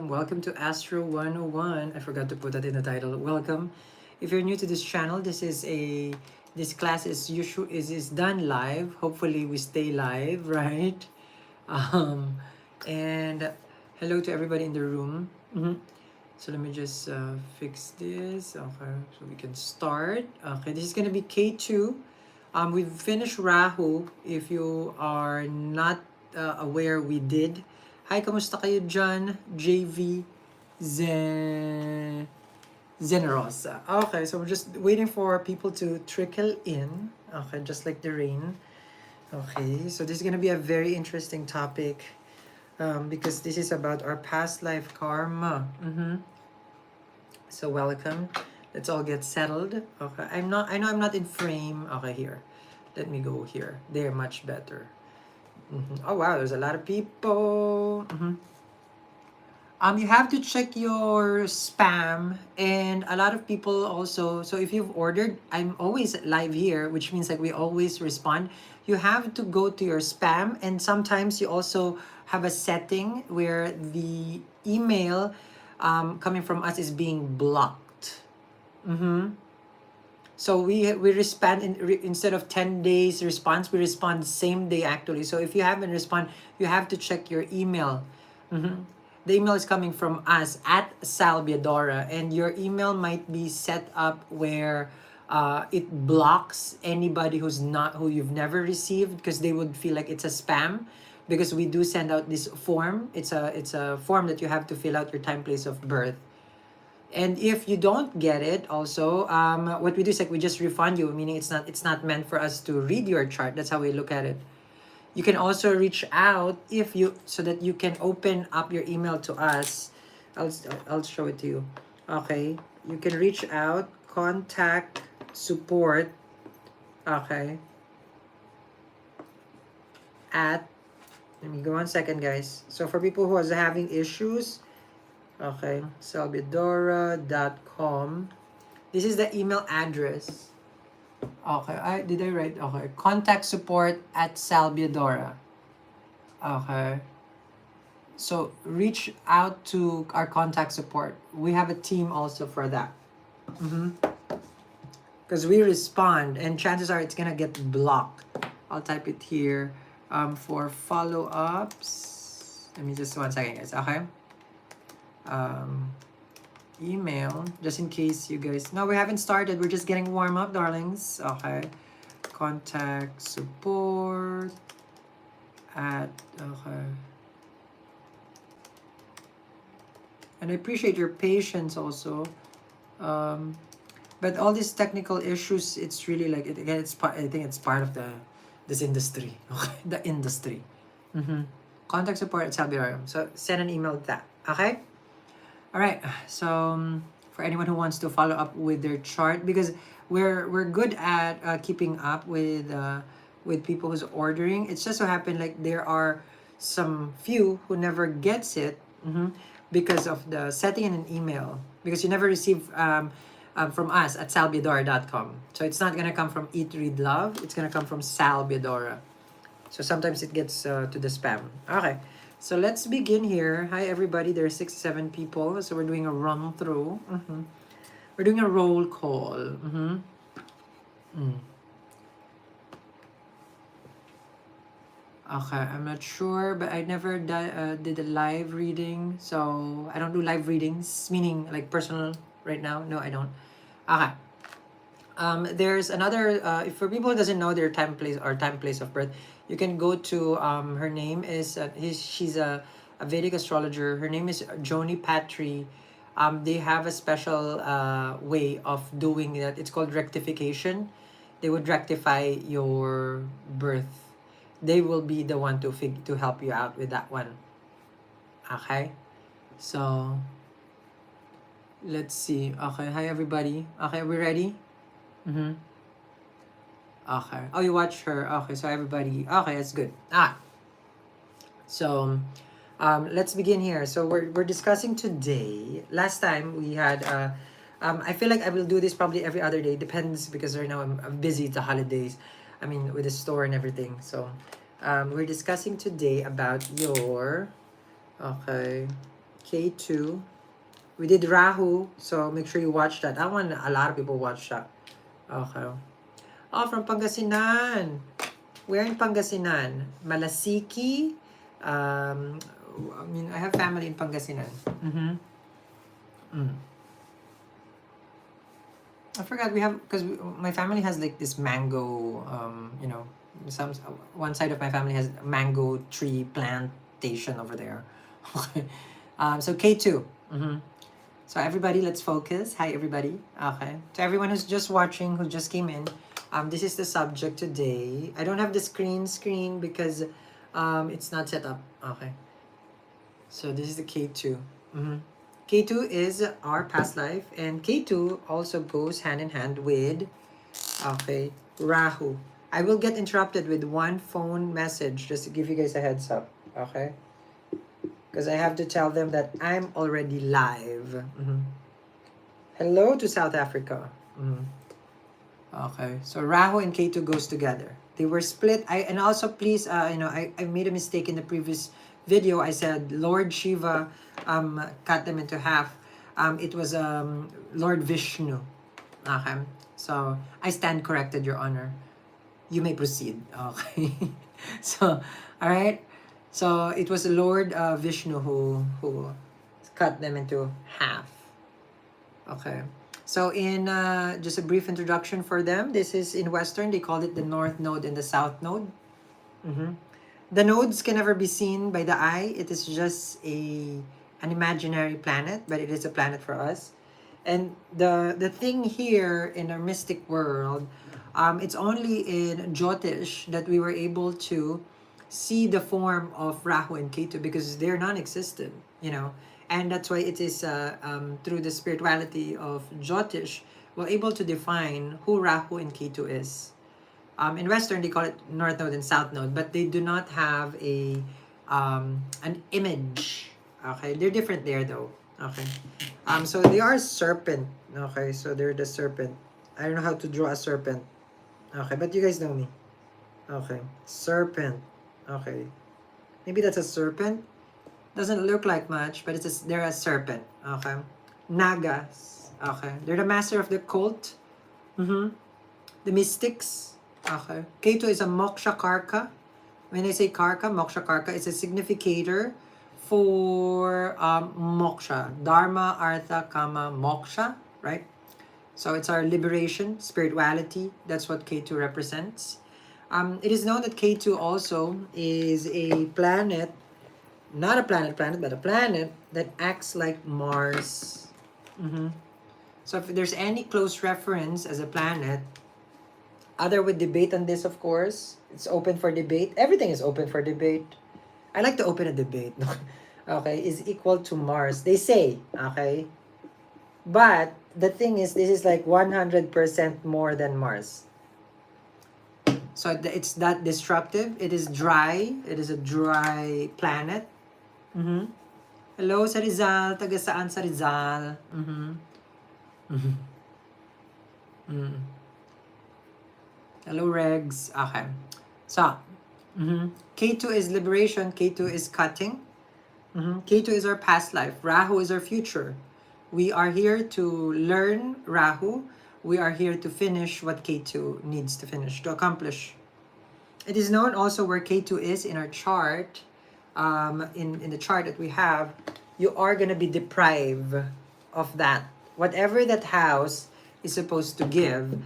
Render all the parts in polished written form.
welcome to Astro 101. I forgot to put that in the title. Welcome. If you're new to this channel, this class is done live. Hopefully we stay live, right? Um and hello to everybody in the room. So let me just fix this. Okay, so we can start. Okay, this is gonna be K2. We've finished Rahu. If you are not aware, we did. Hi, kamusta kayo dyan? JV Zen... Zenerosa. Okay, so we're just waiting for people to trickle in. Okay, just like the rain. Okay, so this is gonna be a very interesting topic because this is about our past life karma. So welcome. Let's all get settled. Okay, I know I'm not in frame. Okay, here. Let me go here. They're much better. Oh wow, there's a lot of people. You have to check your spam, and a lot of people also. So if you've ordered, I'm always live here, which means like we always respond. You have to go to your spam, and sometimes you also have a setting where the email coming from us is being blocked. So we respond instead of 10 days response, we respond same day actually. So if you haven't respond, you have to check your email. The email is coming from us at Salviadora, and your email might be set up where it blocks anybody who you've never received, because they would feel like it's a spam, because we do send out this form. It's a form that you have to fill out your time, place of birth. And if you don't get it also, what we do is like we just refund you, meaning it's not meant for us to read your chart. That's how we look at it. You can also reach out so that you can open up your email to us. I'll show it to you. Okay, you can reach out, contact support. Okay, at, let me go 1 second, guys. So for people who are having issues, okay, salvadora.com. This is the email address. Okay, did I write? Okay, contact support at Salviadora. Okay, so reach out to our contact support. We have a team also for that. Because we respond, and chances are it's gonna get blocked. I'll type it here. For follow-ups, let me just 1 second, guys. Okay. Email, just in case you guys, no, we haven't started, we're just getting warm up, darlings. Okay, contact support at, okay, and I appreciate your patience also, but all these technical issues, it's really like again, I think it's part of this industry. Okay, the industry. Contact support at Salbiarium. So send an email with that. Okay. All right, so for anyone who wants to follow up with their chart, because we're good at keeping up with people who's ordering. It's just so happened like there are some few who never gets it because of the setting in an email, because you never receive from us at salviadora.com. So it's not gonna come from Eat Read Love. It's gonna come from Salviadora. So sometimes it gets to the spam. Okay. So let's begin here. Hi everybody, there are 67 people. So we're doing a run through. We're doing a roll call. Okay, I'm not sure, but I never did a live reading. So I don't do live readings, meaning like personal right now. No, I don't. Okay. There's another, for people who doesn't know their time, place of birth, you can go to, her name is, she's a Vedic astrologer. Her name is Joni Patri. They have a special way of doing that. It's called rectification. They would rectify your birth. They will be the one to help you out with that one. Okay? So, let's see. Okay, hi everybody. Okay, we ready? Okay. Oh, you watch her. Okay, so everybody. Okay, that's good. So, let's begin here. So we're discussing today. Last time we had. I feel like I will do this probably every other day. Depends, because right now I'm busy. It's the holidays. I mean, with the store and everything. So, we're discussing today about your. Okay. Ketu. We did Rahu, so make sure you watch that. That one, a lot of people watch that. Okay. Oh, from Pangasinan. Where in Pangasinan? Malasiki. I mean, I have family in Pangasinan. I forgot we have, because my family has like this mango, you know, one side of my family has mango tree plantation over there. Okay. So K2. So everybody, let's focus. Hi, everybody. Okay. To everyone who's just watching, who just came in, this is the subject today. I don't have the screen because it's not set up. Okay. So this is the K2. K2 is our past life, and K2 also goes hand in hand with, okay, Rahu. I will get interrupted with one phone message just to give you guys a heads up. Okay. Because I have to tell them that I'm already live. Hello to South Africa. Okay, so Rahu and Ketu goes together. They were split. And also please, you know, I made a mistake in the previous video. I said Lord Shiva cut them into half. It was Lord Vishnu. Okay, so I stand corrected, Your Honor. You may proceed. Okay. So, all right. So it was Lord Vishnu who cut them into half. Okay. So in just a brief introduction for them, this is in Western, they called it the North Node and the South Node. The nodes can never be seen by the eye. It is just an imaginary planet, but it is a planet for us. And the thing here in our mystic world, it's only in Jyotish that we were able to see the form of Rahu and Ketu because they're non-existent, you know. And that's why it is through the spirituality of Jyotish, we're able to define who Rahu and Ketu is. In Western, they call it North Node and South Node, but they do not have a an image. Okay, they're different there though. Okay, so they are serpent. Okay, so they're the serpent. I don't know how to draw a serpent. Okay, but you guys know me. Okay, serpent. Okay, maybe that's a serpent. Doesn't look like much, but they're a serpent. Okay, Nagas. Okay, they're the master of the cult. The mystics. Okay, Ketu is a moksha karka. When I say karka, moksha karka, it's a significator for moksha, dharma, artha, kama, moksha, right? So it's our liberation, spirituality. That's what Ketu represents. It is known that Ketu also is a planet, not a planet, but a planet that acts like Mars. So if there's any close reference as a planet, other with debate on this, of course, it's open for debate. Everything is open for debate. I like to open a debate. Okay, is equal to Mars. They say, okay? But the thing is, this is like 100% more than Mars. So it's that destructive. It is dry. It is a dry planet. Hello sa Rizal. Taga saan sa Rizal? Hello, Regs. Okay. So, K2 is liberation. K2 is cutting. K2 is our past life. Rahu is our future. We are here to learn Rahu. We are here to finish what K2 needs to finish, to accomplish. It is known also where K2 is in our chart. In the chart that we have, you are going to be deprived of that. Whatever that house is supposed to give,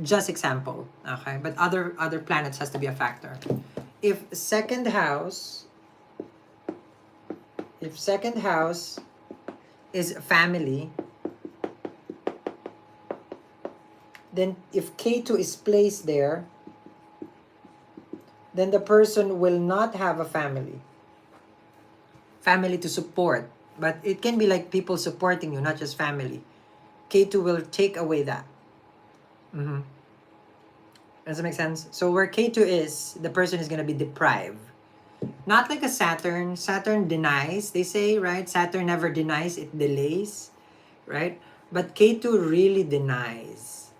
just example, okay? But other planets has to be a factor. If second house is family, then if K2 is placed there, then the person will not have a family to support. But it can be like people supporting you, not just family. K2 will take away that. Does that make sense? So where K2 is, the person is going to be deprived. Not like a Saturn. Saturn denies, they say, right? Saturn never denies, it delays, right? But K2 really denies.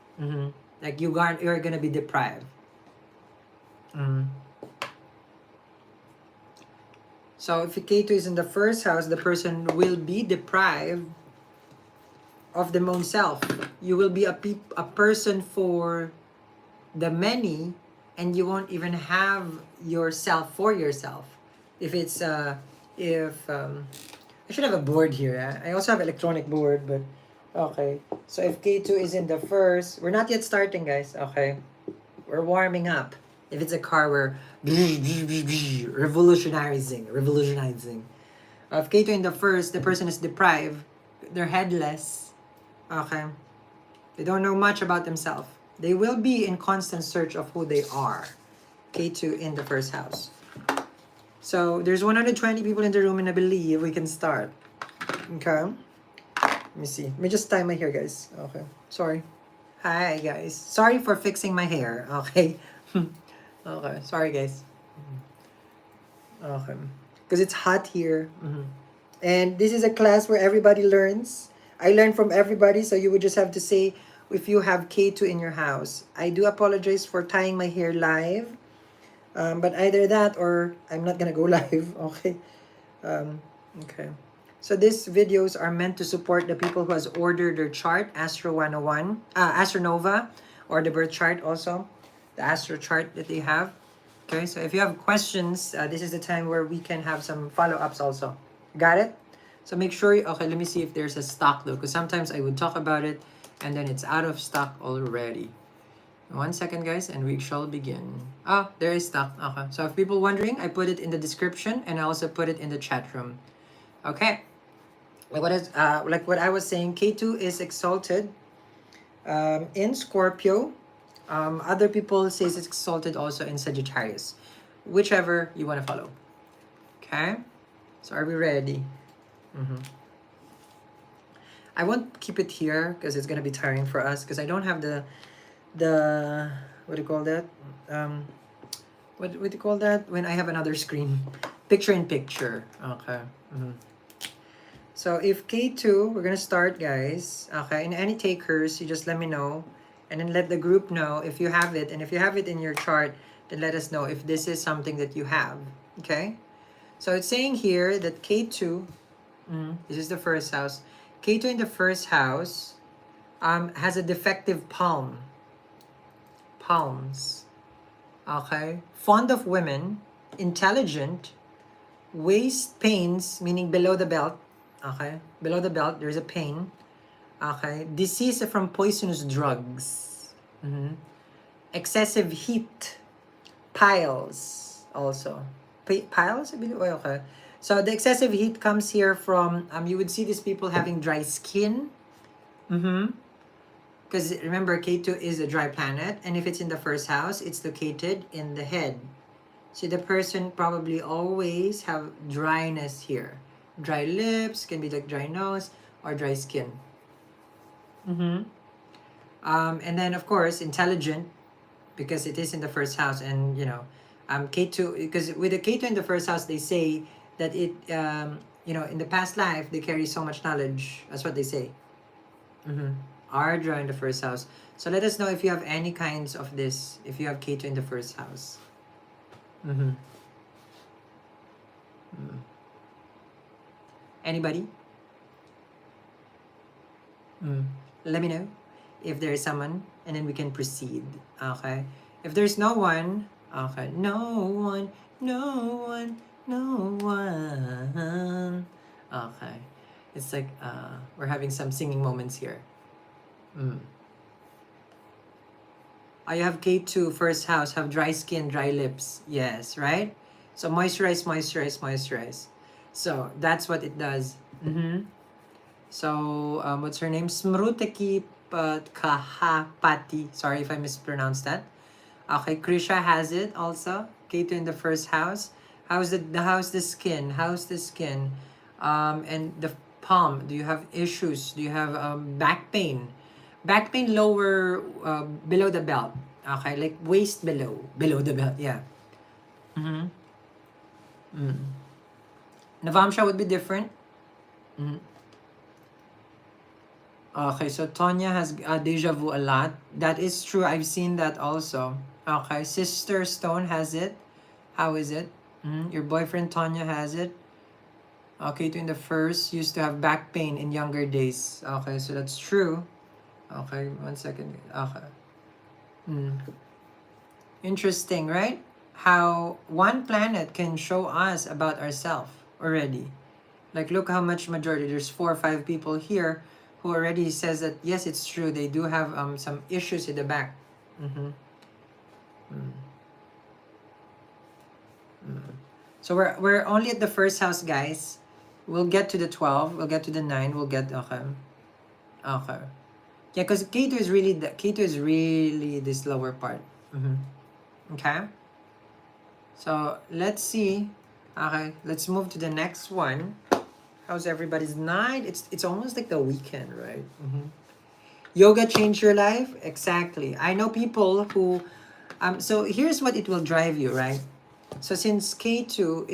Like you're going to be deprived. So if Ketu is in the first house, the person will be deprived of their own self. You will be a person for the many, and you won't even have yourself for yourself. If it's if I should have a board here. I also have electronic board, but okay. So if K2 is in the first, we're not yet starting, guys. Okay, we're warming up. If it's a car, we're revolutionizing. If K2 in the first, the person is deprived. They're headless. Okay, they don't know much about themselves. They will be in constant search of who they are. K2 in the first house. So there's 120 people in the room, and I believe we can start. Okay. Let me see. Let me just tie my hair, guys. Okay. Sorry. Hi, guys. Sorry for fixing my hair. Okay. Okay. Sorry, guys. Okay. Because it's hot here. And this is a class where everybody learns. I learn from everybody, so you would just have to say if you have K2 in your house. I do apologize for tying my hair live. But either that or I'm not gonna go live. Okay. Okay. So these videos are meant to support the people who has ordered their chart, Astro 101, Astronova, or the birth chart also, the Astro chart that they have. Okay, so if you have questions, this is the time where we can have some follow-ups also. Got it? So make sure, okay, let me see if there's a stock though, because sometimes I would talk about it and then it's out of stock already. 1 second, guys, and we shall begin. Oh, there is stock. Okay, so if people wondering, I put it in the description and I also put it in the chat room. Okay, like what I was saying, K2 is exalted in Scorpio. Other people says it's exalted also in Sagittarius, whichever you want to follow. Okay, so are we ready? I won't keep it here because it's gonna be tiring for us, because I don't have the what do you call that? What do you call that when I have another screen? Picture in picture. Okay. So if K2, we're gonna start, guys. Okay, and any takers, you just let me know, and then let the group know if you have it, and if you have it in your chart, then let us know if this is something that you have. Okay, so it's saying here that K2, this is the first house. K2 in the first house has a defective palms. Okay, fond of women, intelligent, waist pains, meaning below the belt. Okay, below the belt there's a pain. Okay, disease from poisonous drugs. Excessive heat, piles also. Piles, I believe. Oh, okay, so the excessive heat comes here from you would see these people having dry skin. Because remember, Ketu is a dry planet, and if it's in the first house, it's located in the head. So the person probably always have dryness here. Dry lips, can be like dry nose, or dry skin. And then of course, intelligent, because it is in the first house, and you know, Ketu, because with the Ketu in the first house, they say that it, you know, in the past life, they carry so much knowledge. That's what they say. Ardra in the first house. So let us know if you have any kinds of this, if you have Ketu in the first house. Anybody? Let me know if there is someone, and then we can proceed. Okay, if there's no one, okay, no one. Okay, it's like we're having some singing moments here. I have K2 first house, have dry skin, dry lips. Yes, right? So moisturize. So that's what it does. So what's her name? Smrutiki Kahapati. Sorry if I mispronounced that. Okay, Krisha has it also. K2 in the first house. How's the skin? And the palm. Do you have issues? Do you have back pain? Back pain lower below the belt. Okay, like waist below the belt. Yeah. Navamsha would be different. Okay, so Tonya has deja vu a lot. That is true. I've seen that also. Okay, Sister Stone has it. How is it? Your boyfriend Tonya has it. Okay, to in the first used to have back pain in younger days. Okay, so that's true. Okay, 1 second. Okay. Interesting, right? How one planet can show us about ourselves already. Like, look how much majority. There's 4 or 5 people here who already says that yes, it's true. They do have some issues in the back. Mm-hmm. So we're only at the first house, guys. We'll get to the 12. We'll get to the 9. We'll get okay. Okay. Yeah, because Ketu is really this lower part. Okay. So let's see. Okay, let's move to the next one. How's everybody's night? It's almost like the weekend, right? Yoga changed your life? Exactly. I know people who so here's what it will drive you, right? So since K2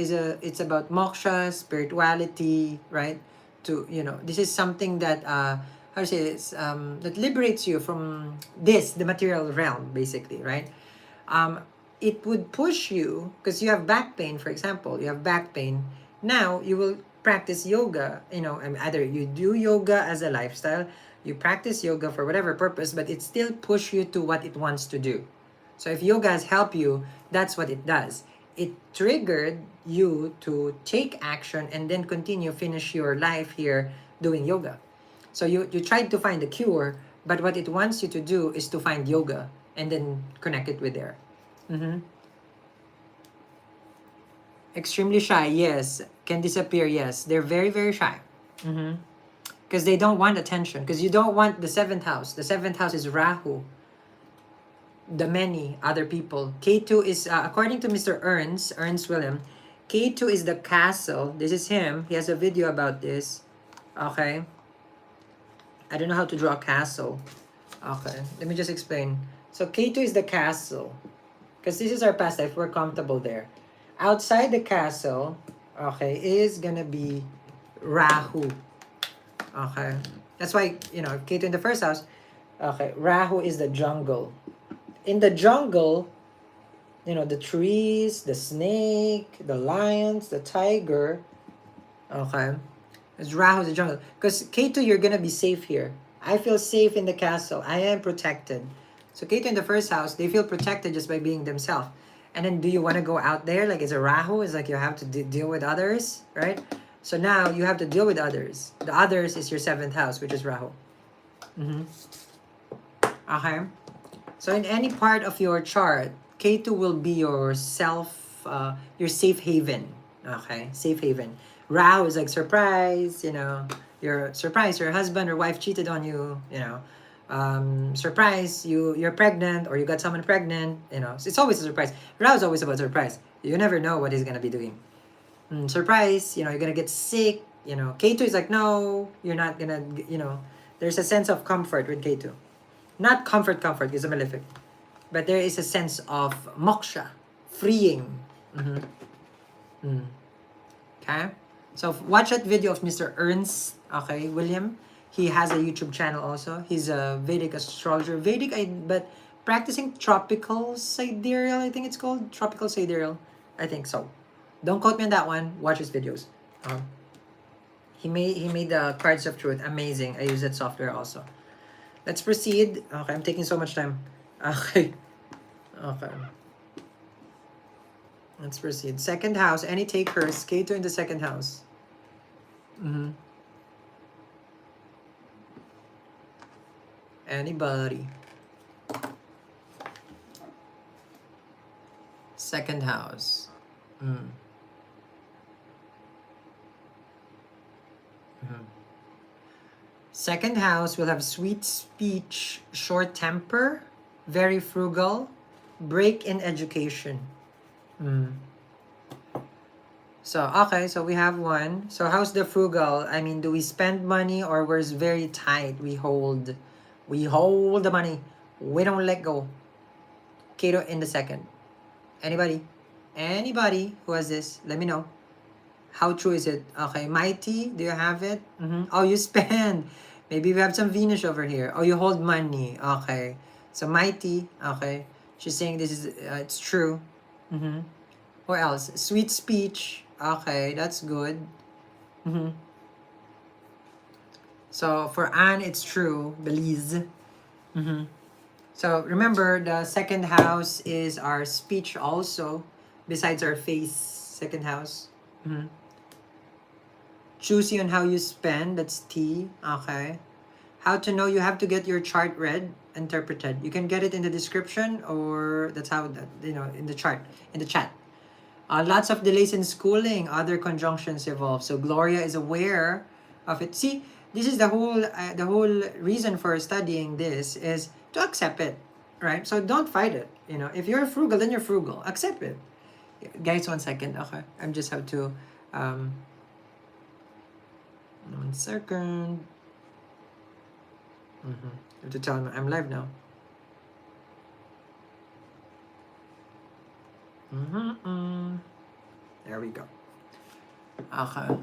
it's about moksha, spirituality, right? This is something that how to say this, that liberates you from the material realm, basically, right? It would push you because you have back pain, for example. You have back pain. Now you will practice yoga. Either you do yoga as a lifestyle, you practice yoga for whatever purpose, but it still push you to what it wants to do. So if yoga has helped you, that's what it does. It triggered you to take action and then finish your life here doing yoga. So you tried to find a cure, but what it wants you to do is to find yoga and then connect it with there. Extremely shy, yes. Can disappear, yes. They're very, very shy. Because they don't want attention. Because you don't want the 7th house. The 7th house is Rahu. The many other people. Ketu is, according to Mr. Ernst William, Ketu is the castle. This is him. He has a video about this. Okay. I don't know how to draw a castle. Okay. Let me just explain. So Ketu is the castle. Because this is our past life. We're comfortable there. Outside the castle, okay, is gonna be Rahu. Okay. That's why, Ketu in the first house, okay, Rahu is the jungle. In the jungle, the trees, the snake, the lions, the tiger, okay, it's Rahu, the jungle. Because Ketu, you're gonna be safe here. I feel safe in the castle. I am protected. So Ketu in the first house, they feel protected just by being themselves. And then do you want to go out there? Like it's a Rahu. It's like you have to deal with others, right? So now you have to deal with others. The others is your 7th house, which is Rahu. Okay. So in any part of your chart, Ketu will be your safe haven. Okay, safe haven. Rahu is like surprise. You're surprised your husband or wife cheated on you. Surprise, you're pregnant or you got someone pregnant. It's always a surprise. Rahu is always about surprise. You never know what he's gonna be doing. Surprise, you're gonna get sick. Ketu is like, no, you're not gonna. There's a sense of comfort with Ketu. Not comfort is a malefic, but there is a sense of moksha, freeing. Okay, so watch that video of Mr. Ernst. Okay, William. He has a YouTube channel also. He's a Vedic astrologer. But practicing tropical sidereal, I think it's called. Tropical sidereal. I think so. Don't quote me on that one. Watch his videos. He made the cards of truth. Amazing. I use that software also. Let's proceed. Okay, I'm taking so much time. Okay. Let's proceed. 2nd house. Any takers? Ketu in the 2nd house. Anybody? 2nd house. 2nd house will have sweet speech, short temper, very frugal, break in education. So, okay, so we have one. So how's the frugal? I mean, do we spend money or we're very tight? We hold the money. We don't let go. Ketu in the 2nd. Anybody who has this, let me know. How true is it? Okay, Mighty, do you have it? Oh, you spend. Maybe we have some Venus over here. Oh, you hold money. Okay. So Mighty, okay. She's saying this is, it's true. What else? Sweet speech. Okay, that's good. Mm-hmm. So for Anne, it's true. Belize. Mm-hmm. So remember, the second house is our speech also, besides our face. Second house. Mm-hmm. Choosy on how you spend. That's T. Okay. How to know, you have to get your chart read, interpreted. You can get it in the description, or that's how that, in the chart, in the chat. Lots of delays in schooling, other conjunctions evolve. So Gloria is aware of it. See, this is the whole reason for studying this is to accept it, right? So don't fight it. If you're frugal, then you're frugal. Accept it. Guys, 1 second. Okay, I'm just have to 1 second. I have to tell them I'm live now. There we go. Okay.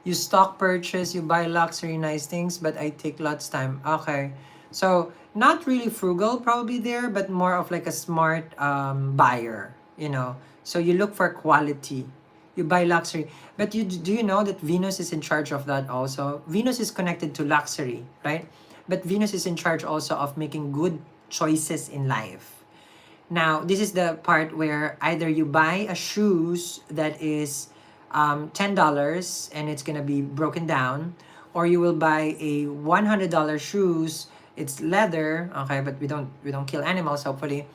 You stock purchase, you buy luxury nice things, but I take lots time. Okay. So not really frugal probably there, but more of like a smart buyer, So you look for quality. You buy luxury. But do you know that Venus is in charge of that also? Venus is connected to luxury, right? But Venus is in charge also of making good choices in life. Now, this is the part where either you buy a shoes that is $10 and it's gonna be broken down, or you will buy a $100 shoes. It's leather, okay, but we don't kill animals. Hopefully,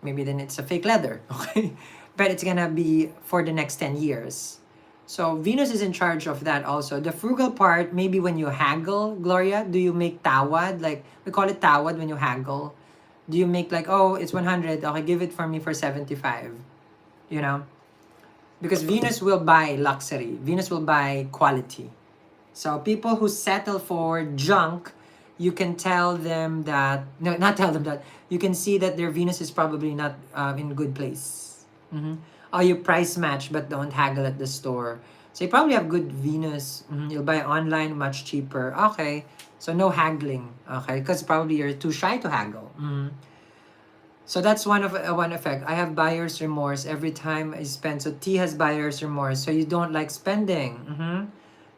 maybe then it's a fake leather, okay, but it's gonna be for the next 10 years. So Venus is in charge of that also. The frugal part, maybe when you haggle, Gloria, do you make tawad? Like we call it tawad when you haggle. Do you make like, oh, it's 100, okay, give it for me for 75, Because Venus will buy luxury. Venus will buy quality. So people who settle for junk, you can tell them that, no, not tell them that, you can see that their Venus is probably not in good place. Or you price match but don't haggle at the store. So you probably have good Venus. You'll buy online much cheaper. Okay. So no haggling, okay? Because probably you're too shy to haggle. So that's one effect. I have buyer's remorse every time I spend. So T has buyer's remorse. So you don't like spending.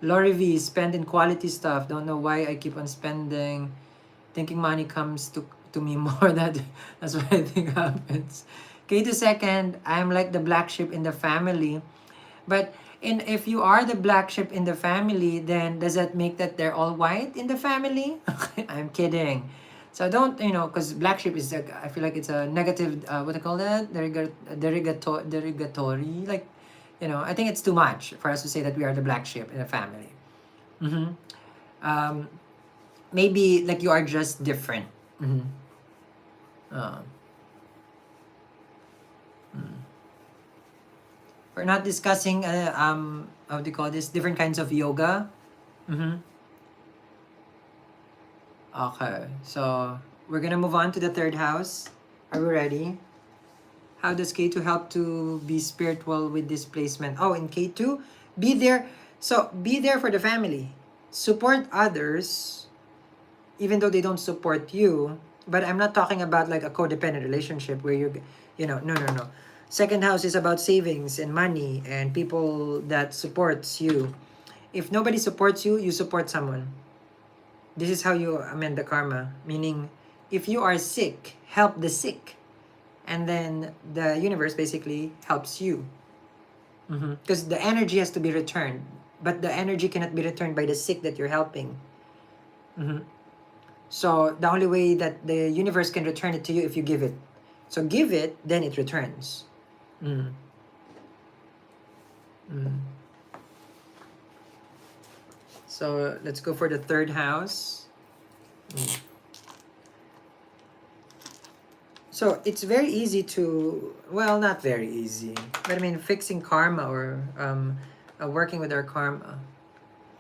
Lori V, spend in quality stuff. Don't know why I keep on spending. Thinking money comes to me more. That's what I think happens. Ketu second, I'm like the black sheep in the family. But if you are the black sheep in the family, then does that make that they're all white in the family? I'm kidding. So don't, because black sheep is, I feel like it's a negative, what do you call that? Derogatory. Like, I think it's too much for us to say that we are the black sheep in the family. Maybe like you are just different. We're not discussing how do you call this, different kinds of yoga. Okay, so we're gonna move on to the third house. Are we ready? How does K2 help to be spiritual with displacement? Oh, in K2, be there. So be there for the family. Support others, even though they don't support you. But I'm not talking about like a codependent relationship where no. Second house is about savings and money and people that supports you. If nobody supports you, you support someone. This is how you amend the karma. Meaning, if you are sick, help the sick. And then the universe basically helps you. Because the energy has to be returned. But the energy cannot be returned by the sick that you're helping. So the only way that the universe can return it to you if you give it. So give it, then it returns. So let's go for the third house. So it's very easy to, well, not very easy, but I mean fixing karma or working with our karma.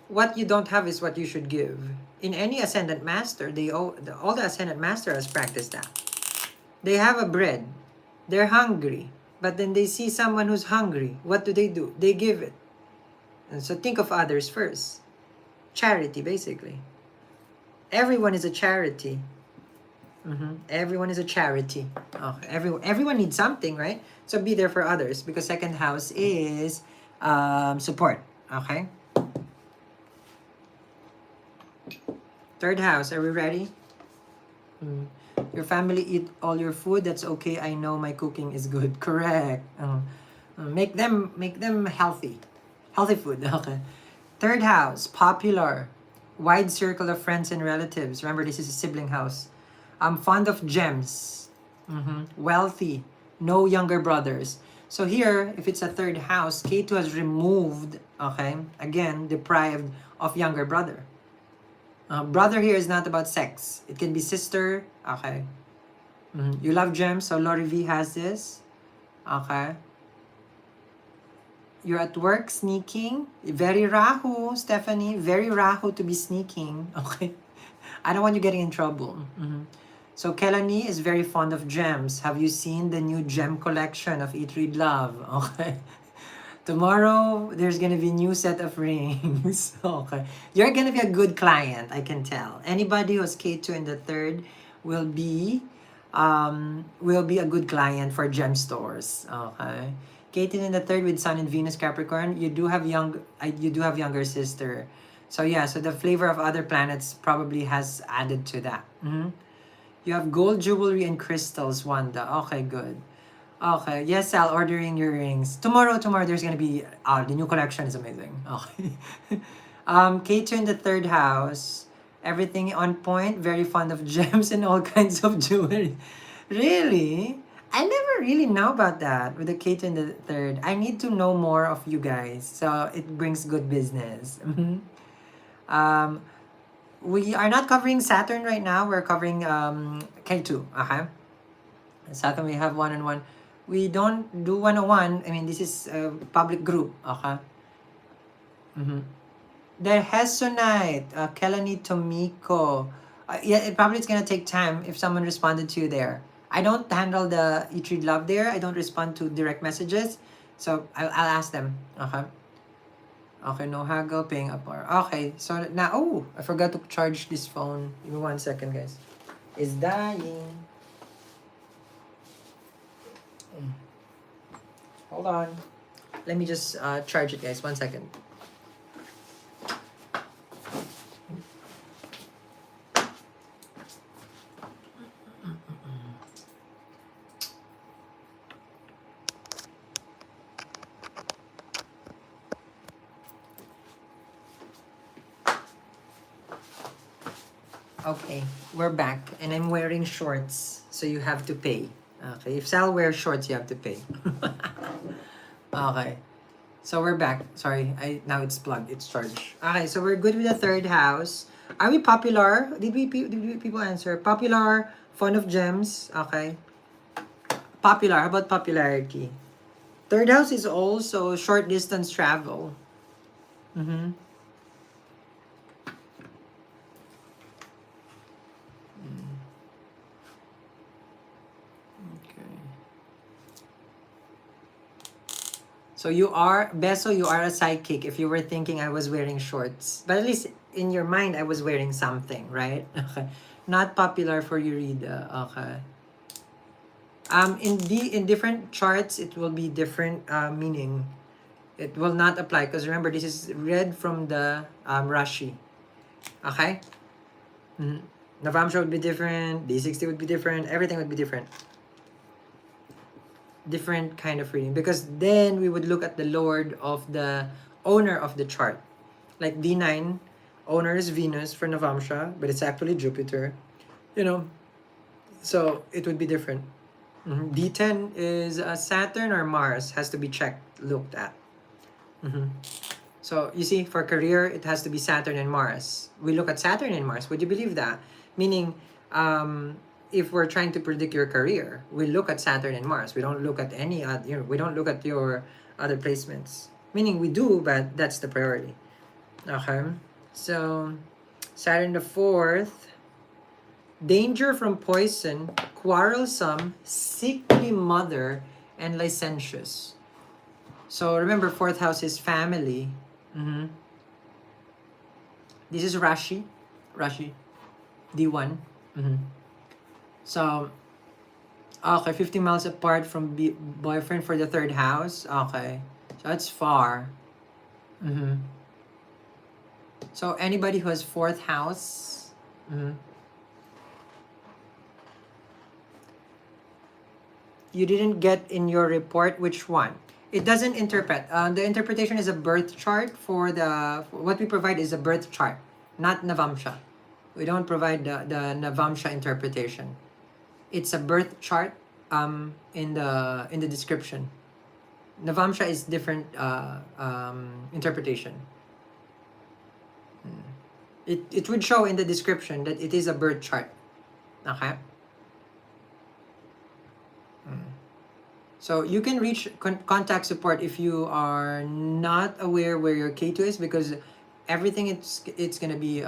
What you don't have is what you should give. In any ascendant master, all the ascendant master has practiced that. They have a bread. They're hungry. But then they see someone who's hungry. What do? They give it. And so think of others first. Charity, basically. Everyone is a charity. Everyone is a charity. Oh, everyone needs something, right? So be there for others, because second house is support. Okay. Third house, are we ready? Your family eat all your food. That's okay. I know my cooking is good. Correct. Make them healthy food. Okay. Third house, popular, wide circle of friends and relatives. Remember, this is a sibling house. I'm fond of gems. Wealthy, no younger brothers. So here, if it's a third house, Ketu has removed, okay, again, deprived of younger brother. Brother here is not about sex. It can be sister, okay. You love gems, so Lori V has this, okay. You're at work sneaking. Very Rahu, Stephanie. Very Rahu to be sneaking. Okay. I don't want you getting in trouble. So Kelani is very fond of gems. Have you seen the new gem collection of Eat, Read, Love? Okay. Tomorrow, there's gonna be new set of rings. Okay. You're gonna be a good client, I can tell. Anybody who's Ketu in the third will be a good client for gem stores. Okay. Ketu in the third with Sun and Venus Capricorn, you do have younger sister. So yeah, so the flavor of other planets probably has added to that. You have gold jewelry and crystals, Wanda. Okay, good. Okay, yes, Sal, ordering your rings. Tomorrow there's gonna be, the new collection is amazing. Okay. Ketu in the third house. Everything on point, very fond of gems and all kinds of jewelry. Really? I never really know about that with the Ketu in the third. I need to know more of you guys, so it brings good business. We are not covering Saturn right now. We're covering Ketu. Okay. Saturn, we have one-on-one. We don't do one-on-one. I mean, this is a public group. Okay. The Hesonite, Kelani Tomiko. Yeah, it's gonna take time if someone responded to you there. I don't handle the Eat, Read, Love there. I don't respond to direct messages. So I'll ask them. Okay. Okay, no haggle, paying up more. Okay, so now, I forgot to charge this phone. Give me 1 second, guys. It's dying. Hold on. Let me just charge it, guys. 1 second. Okay, we're back, and I'm wearing shorts, so you have to pay. Okay, if Sal wears shorts, you have to pay. Okay, so we're back. Sorry, now it's plugged, it's charged. Okay, so we're good with the third house. Are we popular? Did people answer? Popular, fond of gems. Okay. Popular, how about popularity? Third house is also short distance travel. So you are, Beso, you are a sidekick if you were thinking I was wearing shorts. But at least in your mind, I was wearing something, right? Okay. Not popular for Eureka. Okay. In different charts, it will be different meaning. It will not apply because remember, this is read from the Rashi. Okay? Navamsha would be different, D60 would be different, everything would be different. Different kind of reading, because then we would look at the lord of the owner of the chart. Like D9, owner is Venus for Navamsha, but it's actually Jupiter. So it would be different. D10 is Saturn or Mars, has to be looked at. So you see, for career, it has to be Saturn and Mars. We look at Saturn and Mars. Would you believe that? Meaning, if we're trying to predict your career, we look at Saturn and Mars. We don't look at any other, we don't look at your other placements. Meaning we do, but that's the priority. Okay. So, Saturn the 4th, danger from poison, quarrelsome, sickly mother, and licentious. So remember, 4th house is family. This is Rashi, D1. So, okay, 50 miles apart from boyfriend for the third house. Okay, so that's far. Mm-hmm. So anybody who has fourth house, mm-hmm. You didn't get in your report which one. It doesn't interpret. The interpretation is a birth chart for what we provide is a birth chart, not Navamsha. We don't provide the Navamsha interpretation. It's a birth chart in the description. Navamsha is different interpretation. It would show in the description that it is a birth chart. Okay? So you can reach contact support if you are not aware where your Ketu is, because everything it's gonna be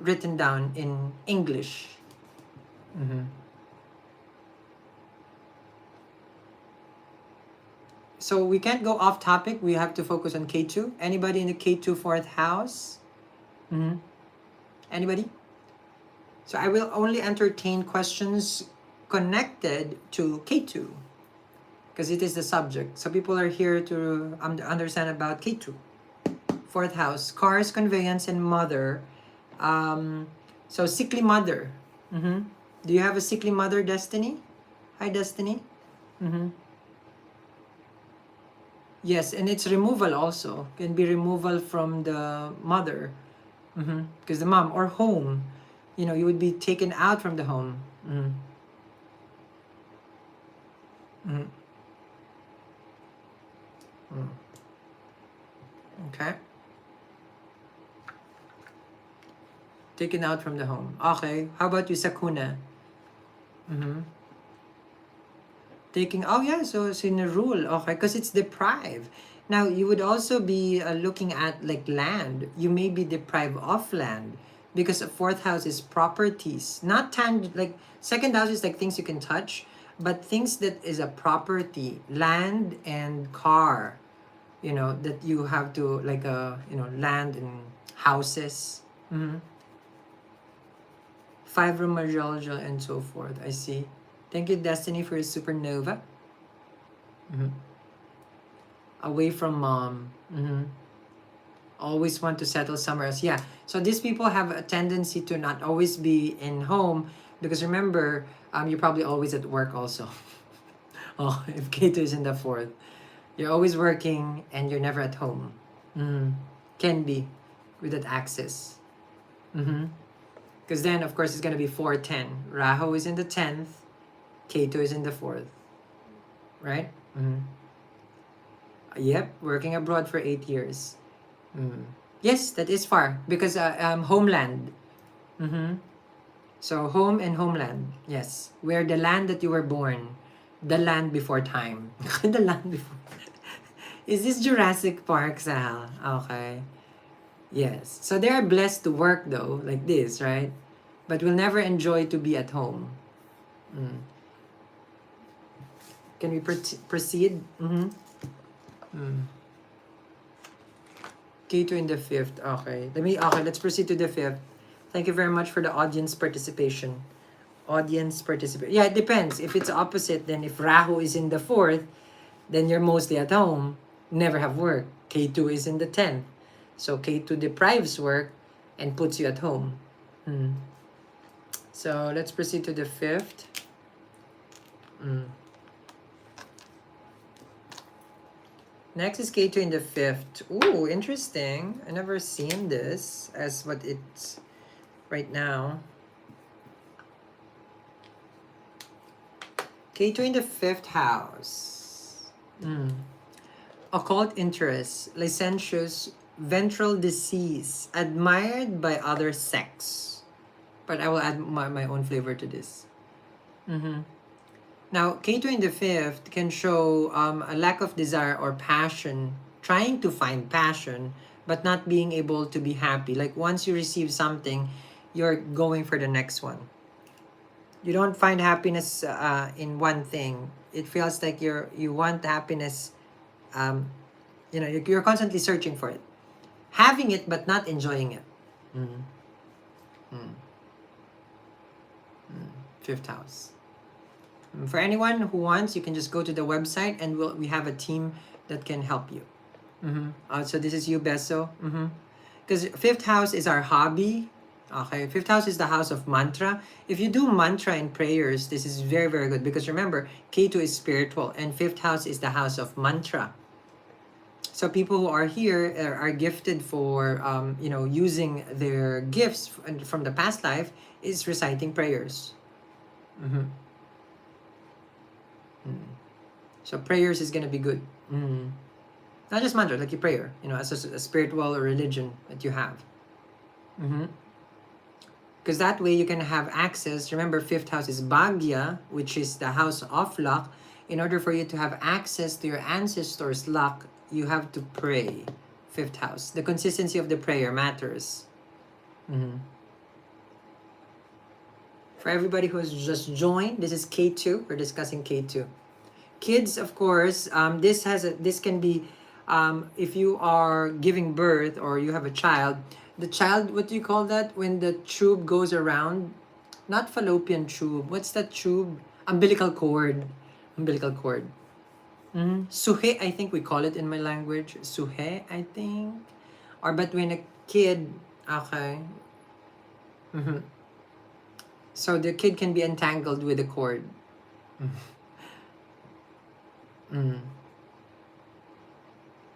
written down in English. Mm-hmm. So we can't go off topic. We have to focus on Ketu. Anybody in the Ketu fourth house? Mm-hmm. Anybody? So I will only entertain questions connected to Ketu, because it is the subject. So people are here to understand about Ketu. Fourth house, cars, conveyance, and mother. So sickly mother. Mm-hmm. Do you have a sickly mother, Destiny? Hi, Destiny. Mm-hmm. Yes, and it's removal also. Can be removal from the mother. Mm-hmm. Because the mom or home, you would be taken out from the home. Mm-hmm. Mm-hmm. Mm. Okay. Taken out from the home. Okay. How about you, Sakuna? Mm-hmm. Oh yeah, so it's in a rule. Okay, because it's deprived. Now, you would also be looking at like land. You may be deprived of land because a fourth house is properties. Not like second house is like things you can touch, but things that is a property, land and car, that you have to like land and houses. Mm-hmm. Fibromyalgia and so forth. I see. Thank you, Destiny, for your supernova. Mm-hmm. Away from mom. Mm-hmm. Always want to settle somewhere else. Yeah. So these people have a tendency to not always be in home, because remember, you're probably always at work also. Oh, if Ketu is in the fourth, you're always working and you're never at home. Mm-hmm. Can be with that access. Mm-hmm. Because then, of course, it's going to be 4-10. Rahu is in the 10th. Ketu is in the 4th. Right? Mm-hmm. Yep, working abroad for 8 years. Mm. Yes, that is far. Because homeland. Mm-hmm. So home and homeland. Yes. Where the land that you were born. The land before time. The land before. Is this Jurassic Park, Sal? Okay. Yes. So they are blessed to work though, like this, right? But will never enjoy to be at home. Mm. Can we proceed? Mm-hmm. Mm. Ketu in the 5th. Okay. Let's proceed to the 5th. Thank you very much for the audience participation. Yeah, it depends. If it's opposite, then if Rahu is in the 4th, then you're mostly at home, never have work. Ketu is in the 10th. So Ketu deprives work and puts you at home. Mm. So let's proceed to the 5th. Mm. Next is Ketu in the 5th. Ooh, interesting. I never seen this as what it's right now. Ketu in the 5th house. Occult interests, licentious, ventral disease, admired by other sex. But I will add my own flavor to this. Mm-hmm. Now, Ketu in the 5th can show a lack of desire or passion, trying to find passion, but not being able to be happy. Like once you receive something, you're going for the next one. You don't find happiness in one thing. It feels like you want happiness. You're constantly searching for it, having it but not enjoying it. Mm-hmm. Mm-hmm. Fifth house. For anyone who wants, you can just go to the website and we have a team that can help you. So this is you, Beso. Because fifth house is our hobby. Okay, fifth house is the house of mantra. If you do mantra and prayers, this is very, very good. Because remember, Ketu is spiritual and fifth house is the house of mantra. So people who are here are gifted for, using their gifts from the past life is reciting prayers. So prayers is going to be good. Not just mantra, like your prayer, as a spiritual religion that you have. Because that way you can have access. Remember, fifth house is Bhagya, which is the house of luck. In order for you to have access to your ancestors' luck, you have to pray. Fifth house. The consistency of the prayer matters. For everybody who has just joined, this is K2. We're discussing K2. Kids, of course, this can be, if you are giving birth or you have a child, the child, what do you call that? When the tube goes around, not fallopian tube. What's that tube? Umbilical cord. Umbilical cord. Suhe, I think we call it in my language. Suhe, I think. But when a kid, okay. So the kid can be entangled with the cord.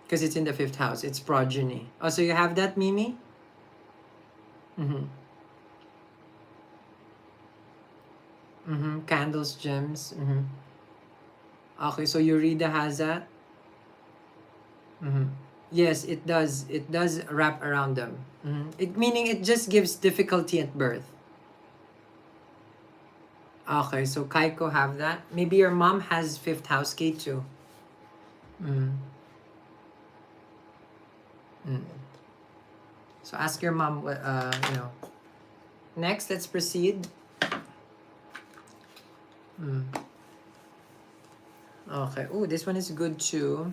Because it's in the fifth house. It's progeny. Oh, so you have that, Mimi? Candles, gems. Okay, so Eureka has that. Yes, it does. It does wrap around them. Meaning it just gives difficulty at birth. Okay, so Kaiko have that. Maybe your mom has fifth house K2. So ask your mom what Next, let's proceed. Okay. Oh, this one is good too.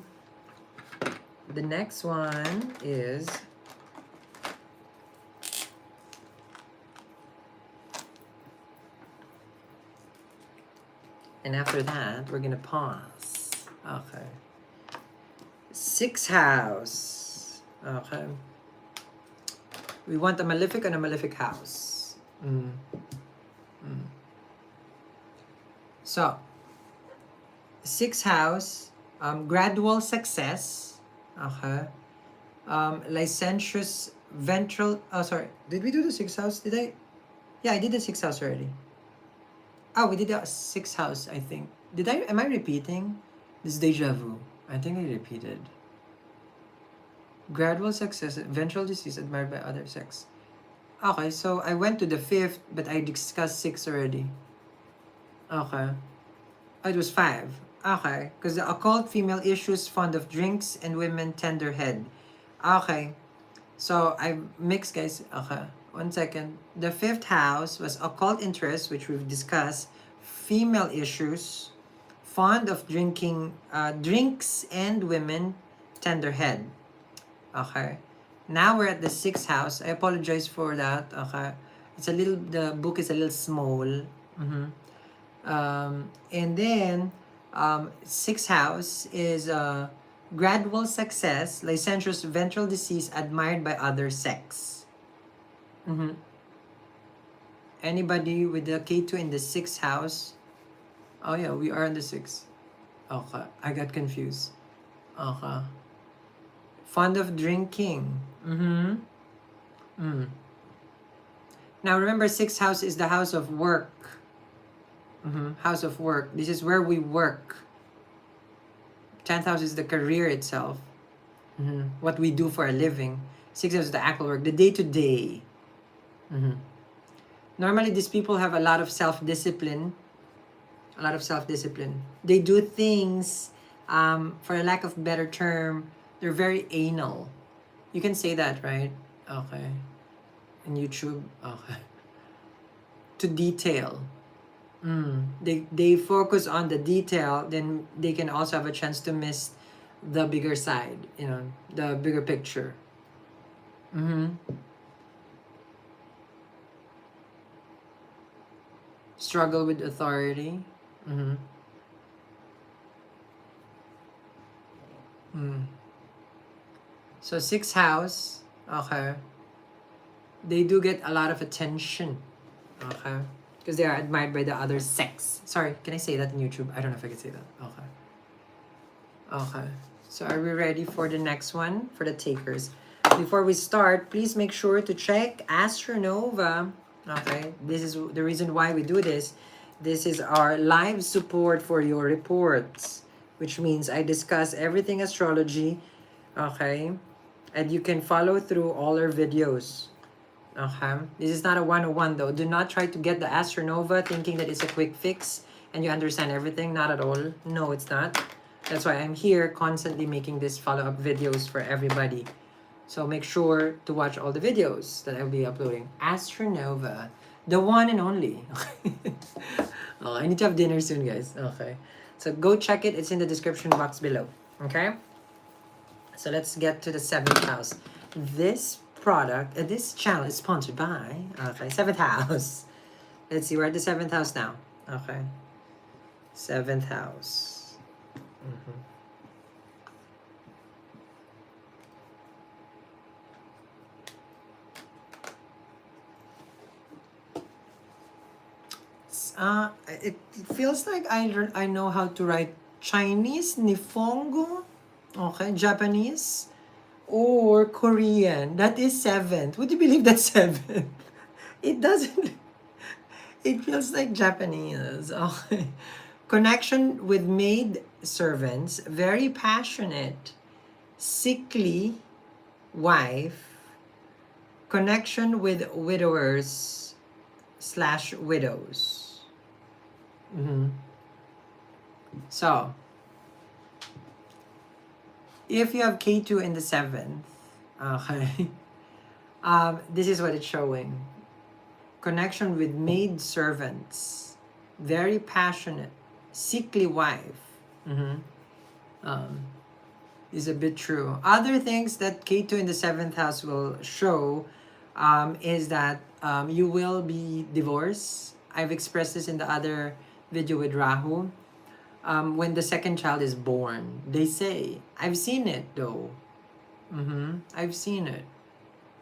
The next one is and after that, we're gonna pause. Okay. Sixth house. Okay. We want a malefic and a malefic house. So, sixth house, gradual success. Okay. Licentious ventral. Oh, sorry. Did we do the sixth house? Did I? Yeah, I did the sixth house already. Oh, we did the sixth house, I think. Did I? Am I repeating? This deja vu. I think I repeated. Gradual success, ventral disease admired by other sex. Okay, so I went to the fifth, but I discussed six already. Okay. Oh, it was five. Okay. Because the occult female issues fond of drinks and women tender head. Okay. So I mixed, guys. Okay. 1 second. The fifth house was occult interest, which we've discussed. Female issues. Fond of drinking drinks and women tender head. Okay. Now we're at the sixth house. I apologize for that. Okay. The book is a little small. And then sixth house is gradual success, licentious ventral disease admired by other sex. Anybody with the K2 in the sixth house? Oh yeah, we are in the sixth. Okay, I got confused. Okay. Fond of drinking. Now remember, sixth house is the house of work. House of work. This is where we work. 10th house is the career itself. What we do for a living. Sixth house is the actual work. The day-to-day. Normally, these people have a lot of self-discipline. They do things, for a lack of better term, they're very anal. You can say that, right? Okay. In YouTube, okay. To detail. They focus on the detail, then they can also have a chance to miss the bigger side, the bigger picture. struggle with authority. Mm-hmm. So 6th house, okay. They do get a lot of attention, okay, because they are admired by the other sex. Sorry, can I say that in YouTube? I don't know if I can say that. Okay. Okay. So are we ready for the next one, for the takers? Before we start, please make sure to check Astronova. Okay, this is the reason why we do this. This is our live support for your reports, which means I discuss everything astrology, okay, and you can follow through all our videos. Okay, this is not a 101 though. Do not try to get the Astronova thinking that it's a quick fix and you understand everything. Not at all. No, it's not. That's why I'm here constantly making this follow-up videos for everybody. So make sure to watch all the videos that I'll be uploading. Astronova, the one and only. Oh, I need to have dinner soon, guys. Okay, so go check it. It's in the description box below. Okay, so let's get to the 7th house. This product, this channel is sponsored by, okay, 7th house. Let's see, we're at the 7th house now. Okay, 7th house. It feels like I know how to write Chinese, Nihongo, okay, Japanese, or Korean. That is 7th. Would you believe that's 7th? It doesn't. It feels like Japanese. Okay. Connection with maid servants, very passionate, sickly wife, connection with widowers / widows. So, if you have Ketu in the 7th, okay, this is what it's showing. Connection with maid servants, very passionate, sickly wife. Is a bit true. Other things that Ketu in the 7th house will show is that you will be divorced. I've expressed this in the other video with Rahu. When the 2nd child is born, they say, I've seen it though. I've seen it.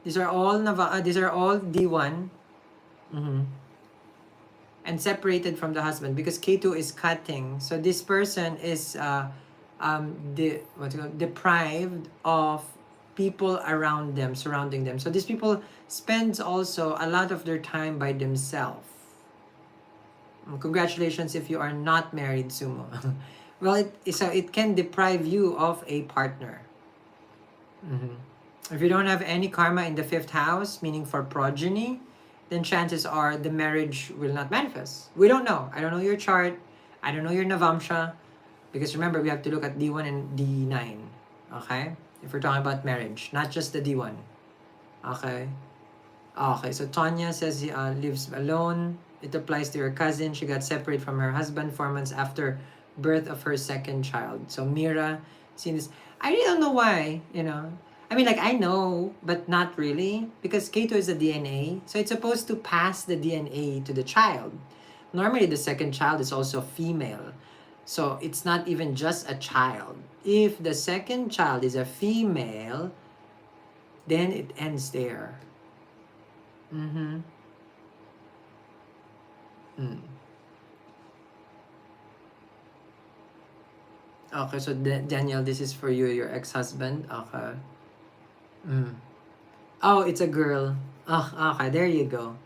These are all D1. And separated from the husband because Ketu is cutting. So this person is deprived of people around them, surrounding them. So these people spends also a lot of their time by themselves. Congratulations if you are not married, Sumo. Well, it can deprive you of a partner. If you don't have any karma in the 5th house, meaning for progeny, then chances are the marriage will not manifest. We don't know. I don't know your chart. I don't know your Navamsha. Because remember, we have to look at D1 and D9. Okay? If we're talking about marriage, not just the D1. Okay? Okay, so Tonya says he lives alone. It applies to her cousin. She got separated from her husband 4 months after birth of her 2nd child. So Mira, seen this. I really don't know why, I mean, like, I know, but not really. Because Ketu is a DNA. So it's supposed to pass the DNA to the child. Normally, the 2nd child is also female. So it's not even just a child. If the 2nd child is a female, then it ends there. Okay, so Daniel, this is for you, your ex-husband. Okay. Oh, it's a girl. Oh, okay, there you go.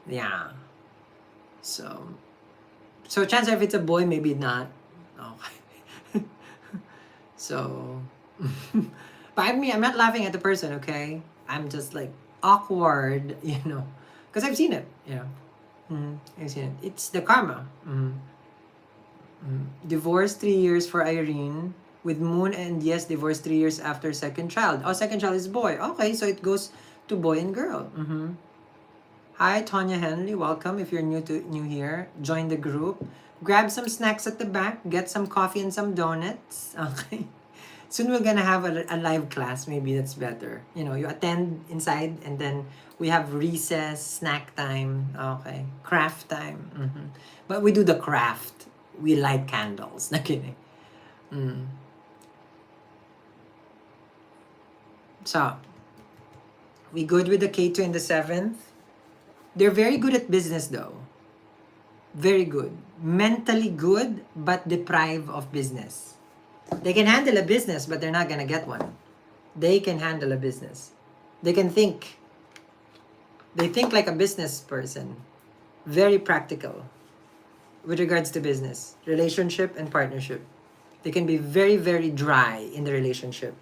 Yeah. So chance if it's a boy, maybe not. Okay. So, but I mean, I'm not laughing at the person, okay? I'm just like awkward, because I've seen it, I've seen it. It's the karma. Divorce 3 years for Irene with Moon, and yes, divorce 3 years after 2nd child. Oh, 2nd child is boy. Okay, so it goes to boy and girl. Hi, Tonya Henley. Welcome. If you're new here, join the group. Grab some snacks at the back. Get some coffee and some donuts. Okay. Soon we're gonna have a live class. Maybe that's better. You know, you attend inside and then we have recess, snack time, okay, craft time. But we do the craft. We light candles. Not kidding. So, we good with the Ketu in the 7th. They're very good at business though. Very good. Mentally good, but deprived of business. They can handle a business, but they're not gonna get one. They can handle a business. They can think. They think like a business person. Very practical with regards to business, relationship, and partnership. They can be very, very dry in the relationship.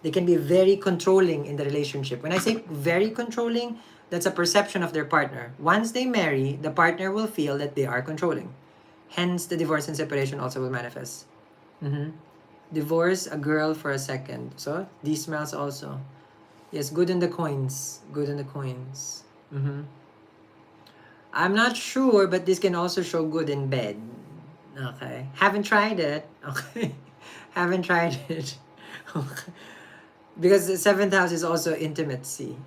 They can be very controlling in the relationship. When I say very controlling, that's a perception of their partner. Once they marry, the partner will feel that they are controlling. Hence, the divorce and separation also will manifest. Divorce a girl for a second. So, these smells also. Yes, good in the coins. Good in the coins. I'm not sure, but this can also show good in bed. Okay. Haven't tried it. Okay. Haven't tried it. Okay. Because the 7th house is also intimacy.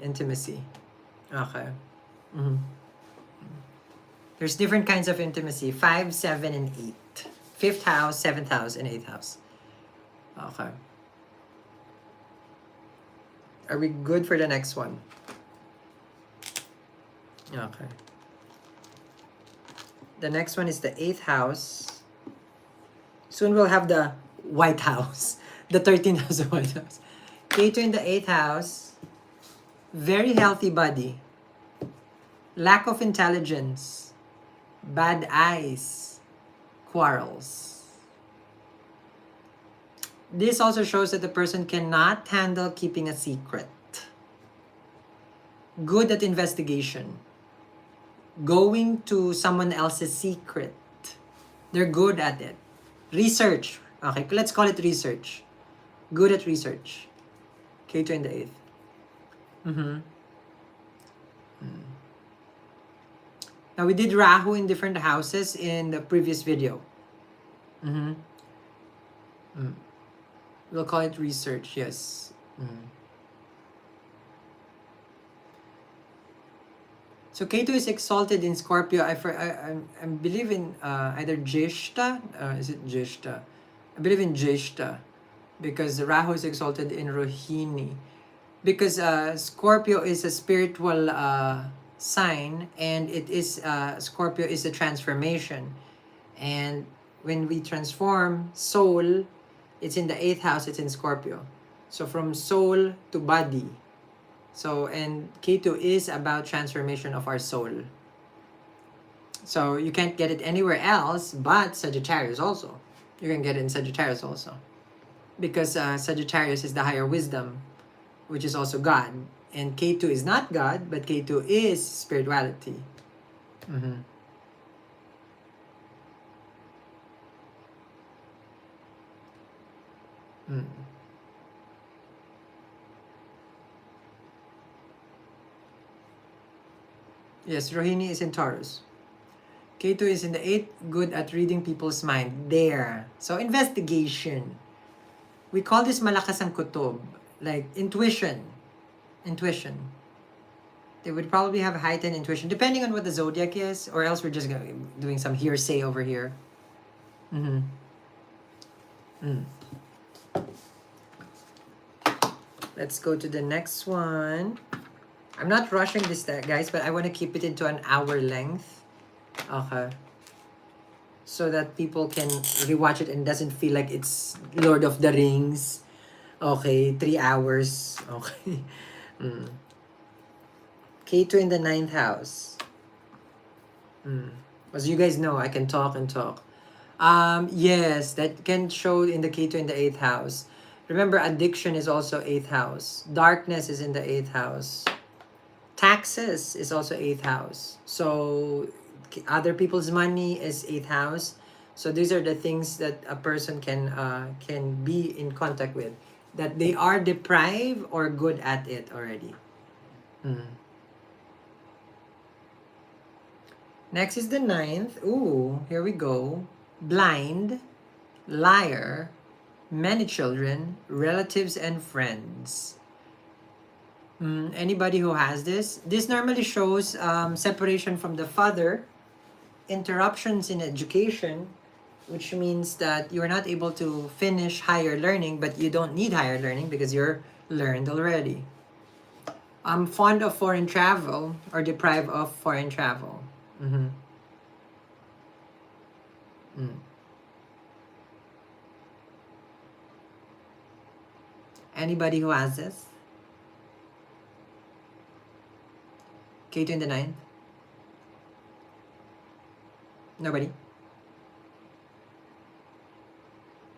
Okay. There's different kinds of intimacy. 5, 7, and 8. 5th house, 7th house, and 8th house. Okay. Are we good for the next one? Okay. The next one is the 8th house. Soon we'll have the White House. The 13th house of White House. Ketu in the 8th house. Very healthy body. Lack of intelligence. Bad eyes. Quarrels. This also shows that the person cannot handle keeping a secret. Good at investigation. Going to someone else's secret. They're good at it. Research. Okay, let's call it research. Good at research. Ketu in the 8th. Now, we did Rahu in different houses in the previous video. We'll call it research, yes. So Ketu is exalted in Scorpio. I believe in either Jeshta. Is it Jeshta? I believe in Jeshta. Because Rahu is exalted in Rohini. Because Scorpio is a spiritual sign, and it is Scorpio is a transformation. And when we transform soul, it's in the 8th house, it's in Scorpio. So from soul to body. So, and Ketu is about transformation of our soul. So you can't get it anywhere else but Sagittarius also. You can get it in Sagittarius also. Because Sagittarius is the higher wisdom, which is also God. And Ketu is not God, but Ketu is spirituality. Yes, Rohini is in Taurus. Ketu is in the 8th, good at reading people's mind. There. So, investigation. We call this malakas ang kutob. Like, intuition. Intuition. They would probably have heightened intuition, depending on what the zodiac is, or else we're just doing some hearsay over here. Let's go to the next one. I'm not rushing this, guys, but I want to keep it into an hour length. Okay. So that people can rewatch it and doesn't feel like it's Lord of the Rings. Okay, 3 hours. Okay. Ketu in the 9th house. As you guys know, I can talk and talk. Yes, that can show in the Ketu in the 8th house. Remember, addiction is also 8th house. Darkness is in the 8th house. Taxes is also 8th house. So other people's money is 8th house. So these are the things that a person can be in contact with, that they are deprived or good at it already. Next is the 9th. Ooh, here we go. Blind, liar, many children, relatives, and friends. Anybody who has this normally shows separation from the father, interruptions in education, which means that you're not able to finish higher learning, but you don't need higher learning because you're learned already. I'm fond of foreign travel or deprived of foreign travel. Mm-hmm. Anybody who has this? Ketu in the ninth? Nobody?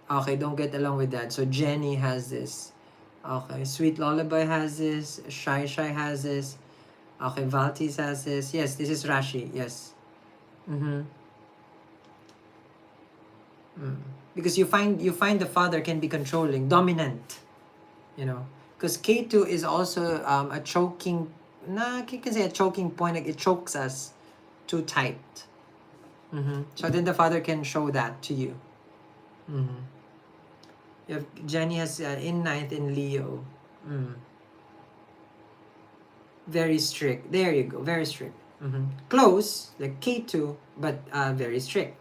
Okay, don't get along with that. So Jenny has this. Okay, Sweet Lullaby has this. Shy Shy has this. Okay, Valtis has this. Yes, this is Rashi. Yes. Mm-hmm. Because you find the father can be controlling, dominant. You know, because Ketu is also a choking. Nah, you can say a choking point. Like it chokes us too tight. So then the father can show that to you. You have, Jenny has in ninth in Leo. Very strict. There you go. Very strict. Close, like K2, but very strict.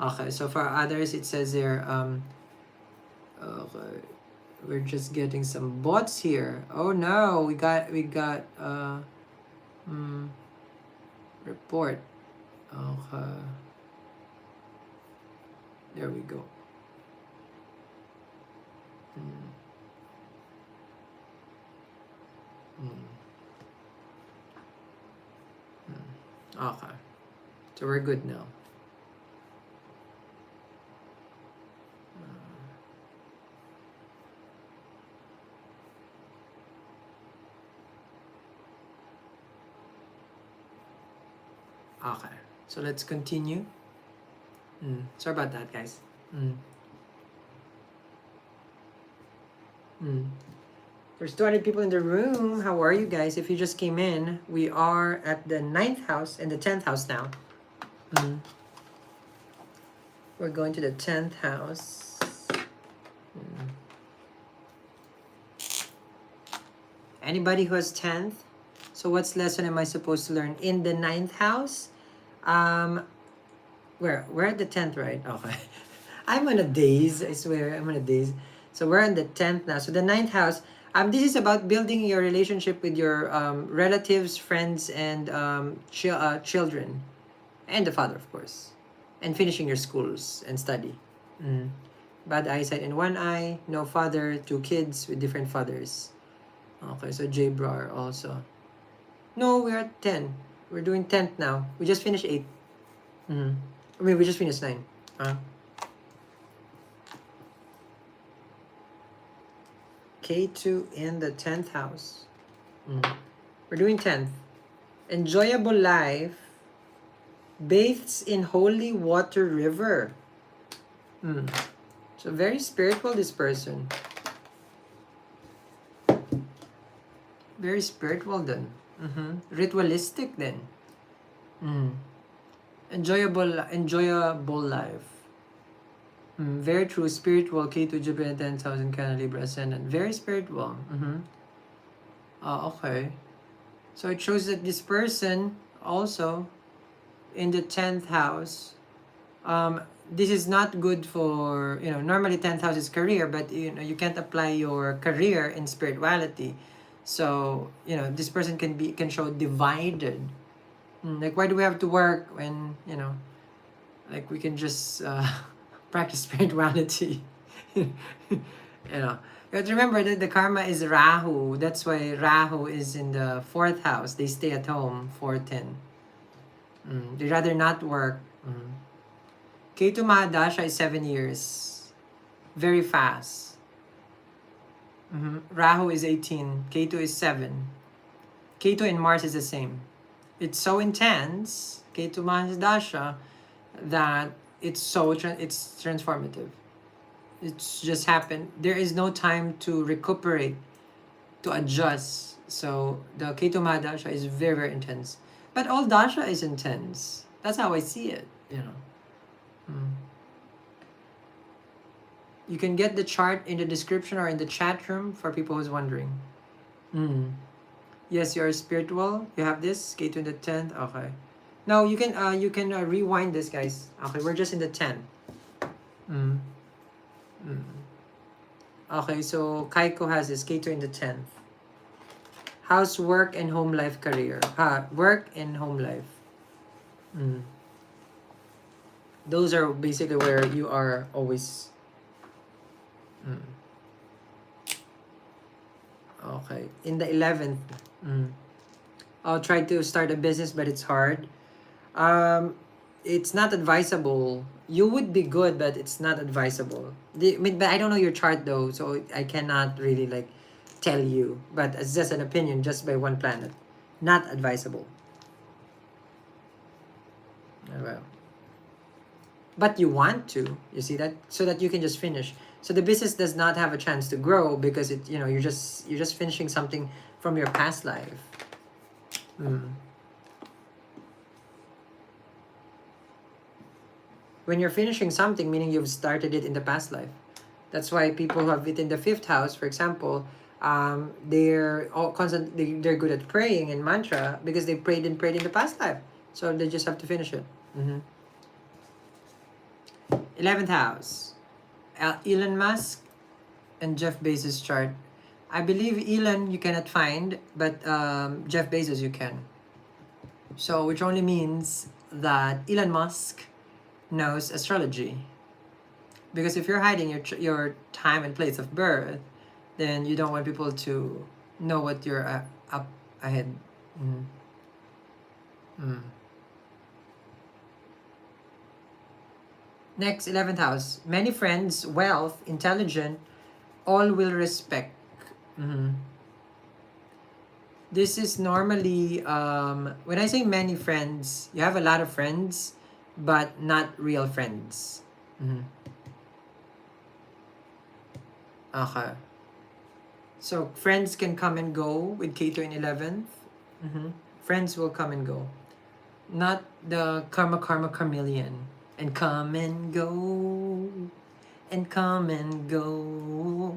Okay, so for others, it says there, okay, we're just getting some bots here. Oh no, we got, report. Okay. There we go. Okay. So we're good now. Okay. So let's continue. Sorry about that, guys. There's 200 people in the room. How are you guys? If you just came in, we are at the 9th house and the 10th house now. We're going to the 10th house. Anybody who has 10th? So what lesson am I supposed to learn in the 9th house? We're at the 10th, right? Okay. I'm on a daze, I swear. I'm on a daze. So we're on the 10th now. So the 9th house, this is about building your relationship with your relatives, friends, and children. And the father, of course. And finishing your schools and study. Bad eyesight in one eye, no father, 2 kids with different fathers. Okay, so J Brar also. No, we're at 10. We're doing 10th now. We just finished 8. I mean, we just finished 9. K2 in the 10th house. We're doing 10th. Enjoyable life bathes in holy water river. So very spiritual, this person. Very spiritual then. Ritualistic then. Enjoyable life. Very true, spiritual. Ketu, Jupiter, 10,000 Canada, Libra, Ascendant. Very spiritual. Okay. So it shows that this person also in the 10th house, this is not good for, normally 10th house is career, but you can't apply your career in spirituality. So, this person can show divided. Like, why do we have to work when, like we can just practice spirituality? You have to remember that the karma is Rahu. That's why Rahu is in the 4th house. They stay at home, 410. They rather not work. Ketu Mahadasha is 7 years. Very fast. Rahu is 18. Ketu is 7. Ketu and Mars is the same. It's so intense, Ketu Mahadasha, that it's transformative. It's just happened. There is no time to recuperate, to adjust. So the Ketu Mahadasha is very, very intense. But all dasha is intense. That's how I see it, You can get the chart in the description or in the chat room for people who's wondering. Yes, you are spiritual. You have this. Ketu in the 10th. Okay. Now you can rewind this, guys. Okay, we're just in the 10th. Okay, so Kaiko has this. Ketu in the 10th. House, work, and home life, career. Work and home life. Those are basically where you are always. Okay. In the 11th. I'll try to start a business, but it's hard. It's not advisable. You would be good, but it's not advisable. But I don't know your chart though, so I cannot really like tell you. But it's just an opinion, just by one planet. Not advisable. Well, but you want to, you see that, so that you can just finish. So the business does not have a chance to grow because it, you're just finishing something from your past life. When you're finishing something, meaning you've started it in the past life. That's why people who have it in the 5th house, for example, they're all constantly, they're good at praying and mantra because they prayed in the past life. So they just have to finish it. 11th house, Elon Musk and Jeff Bezos chart. I believe Elon you cannot find, but Jeff Bezos you can. So which only means that Elon Musk knows astrology. Because if you're hiding your time and place of birth, then you don't want people to know what you're up ahead. Next, 11th house. Many friends, wealth, intelligent, all will respect. This is normally, when I say many friends, you have a lot of friends, but not real friends. Okay. So friends can come and go with Ketu in 11th. Friends will come and go. Not the karma chameleon. And come and go. And come and go.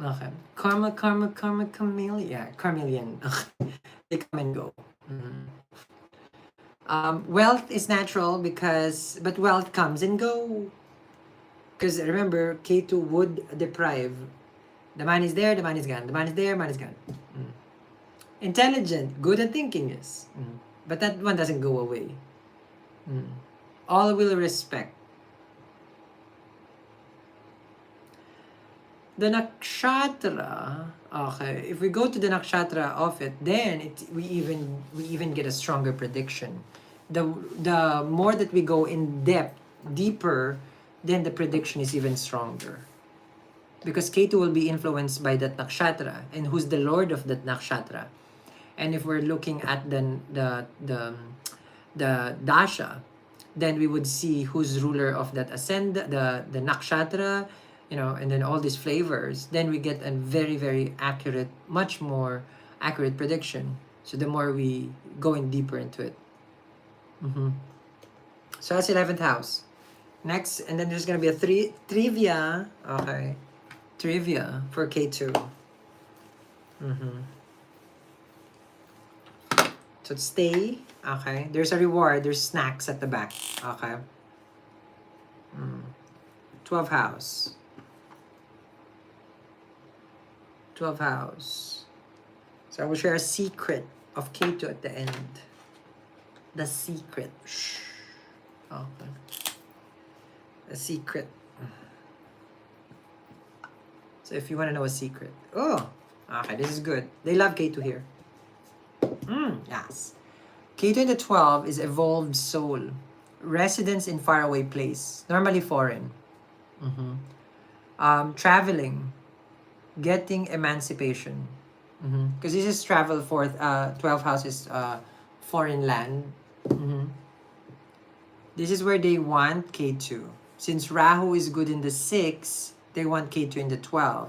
Okay. Karma chameleon. Yeah, chameleon. They come and go. Wealth is natural but wealth comes and go. Because remember, Ketu would deprive. The man is there, the man is gone. The man is there, man is gone. Intelligent, good at thinking, yes. But that one doesn't go away. All will respect. The nakshatra, okay, if we go to the nakshatra of it, then we even get a stronger prediction. The more that we go in depth, deeper, then the prediction is even stronger. Because Ketu will be influenced by that nakshatra, and who's the lord of that nakshatra. And if we're looking at the dasha, then we would see who's ruler of that the nakshatra, and then all these flavors. Then we get a very, very accurate, much more accurate prediction. So the more we go in deeper into it. So that's 11th house. Next, and then there's gonna be a trivia. Okay, trivia for Ketu. So stay. Okay, there's a reward. There's snacks at the back. Okay. 12th house. 12th house. So I will share a secret of Ketu at the end. The secret. Shh. Okay. A secret. So if you want to know a secret. Oh, okay, this is good. They love Ketu here. Yes. Ketu in the 12 is evolved soul. Residence in faraway place. Normally foreign. Traveling. Getting emancipation. Because this is travel for 12 houses, foreign land. This is where they want Ketu. Since Rahu is good in the 6, they want Ketu in the 12.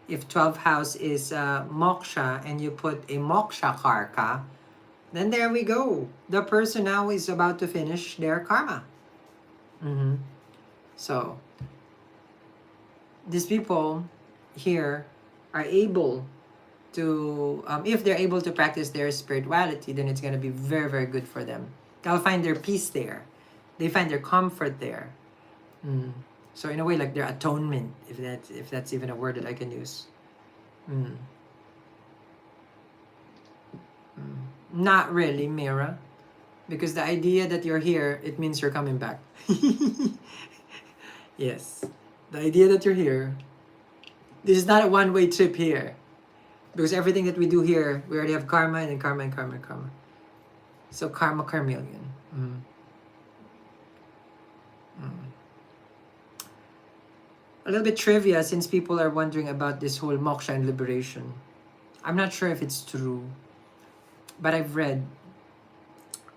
If 12th house is moksha and you put a moksha karka, then there we go. The person now is about to finish their karma. So, these people here are able to, if they're able to practice their spirituality, then it's going to be very, very good for them. They'll find their peace there. They find their comfort there. Mm. So in a way, like their atonement, if that's even a word that I can use. Mm. Mm. Not really, Mira, because the idea that you're here, it means you're coming back. Yes, the idea that you're here. This is not a one-way trip here, because everything that we do here, we already have karma and then karma and karma and karma. So karma, carmillion. Mm. Mm. A little bit trivia, since people are wondering about this whole moksha and liberation. I'm not sure if it's true, but I've read.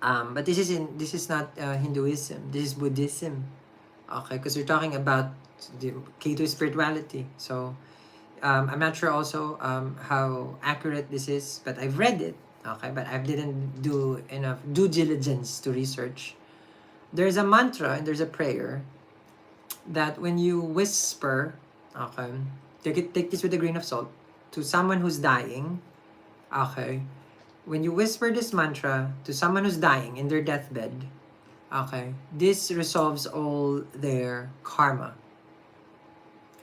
But this is not Hinduism. This is Buddhism. Okay, because we're talking about the Ketu spirituality. So I'm not sure also how accurate this is, but I've read it. Okay, but I didn't do enough due diligence to research. There's a mantra and there's a prayer that when you whisper, okay, take this with a grain of salt, to someone who's dying, okay, when you whisper this mantra to someone who's dying in their deathbed, okay, this resolves all their karma.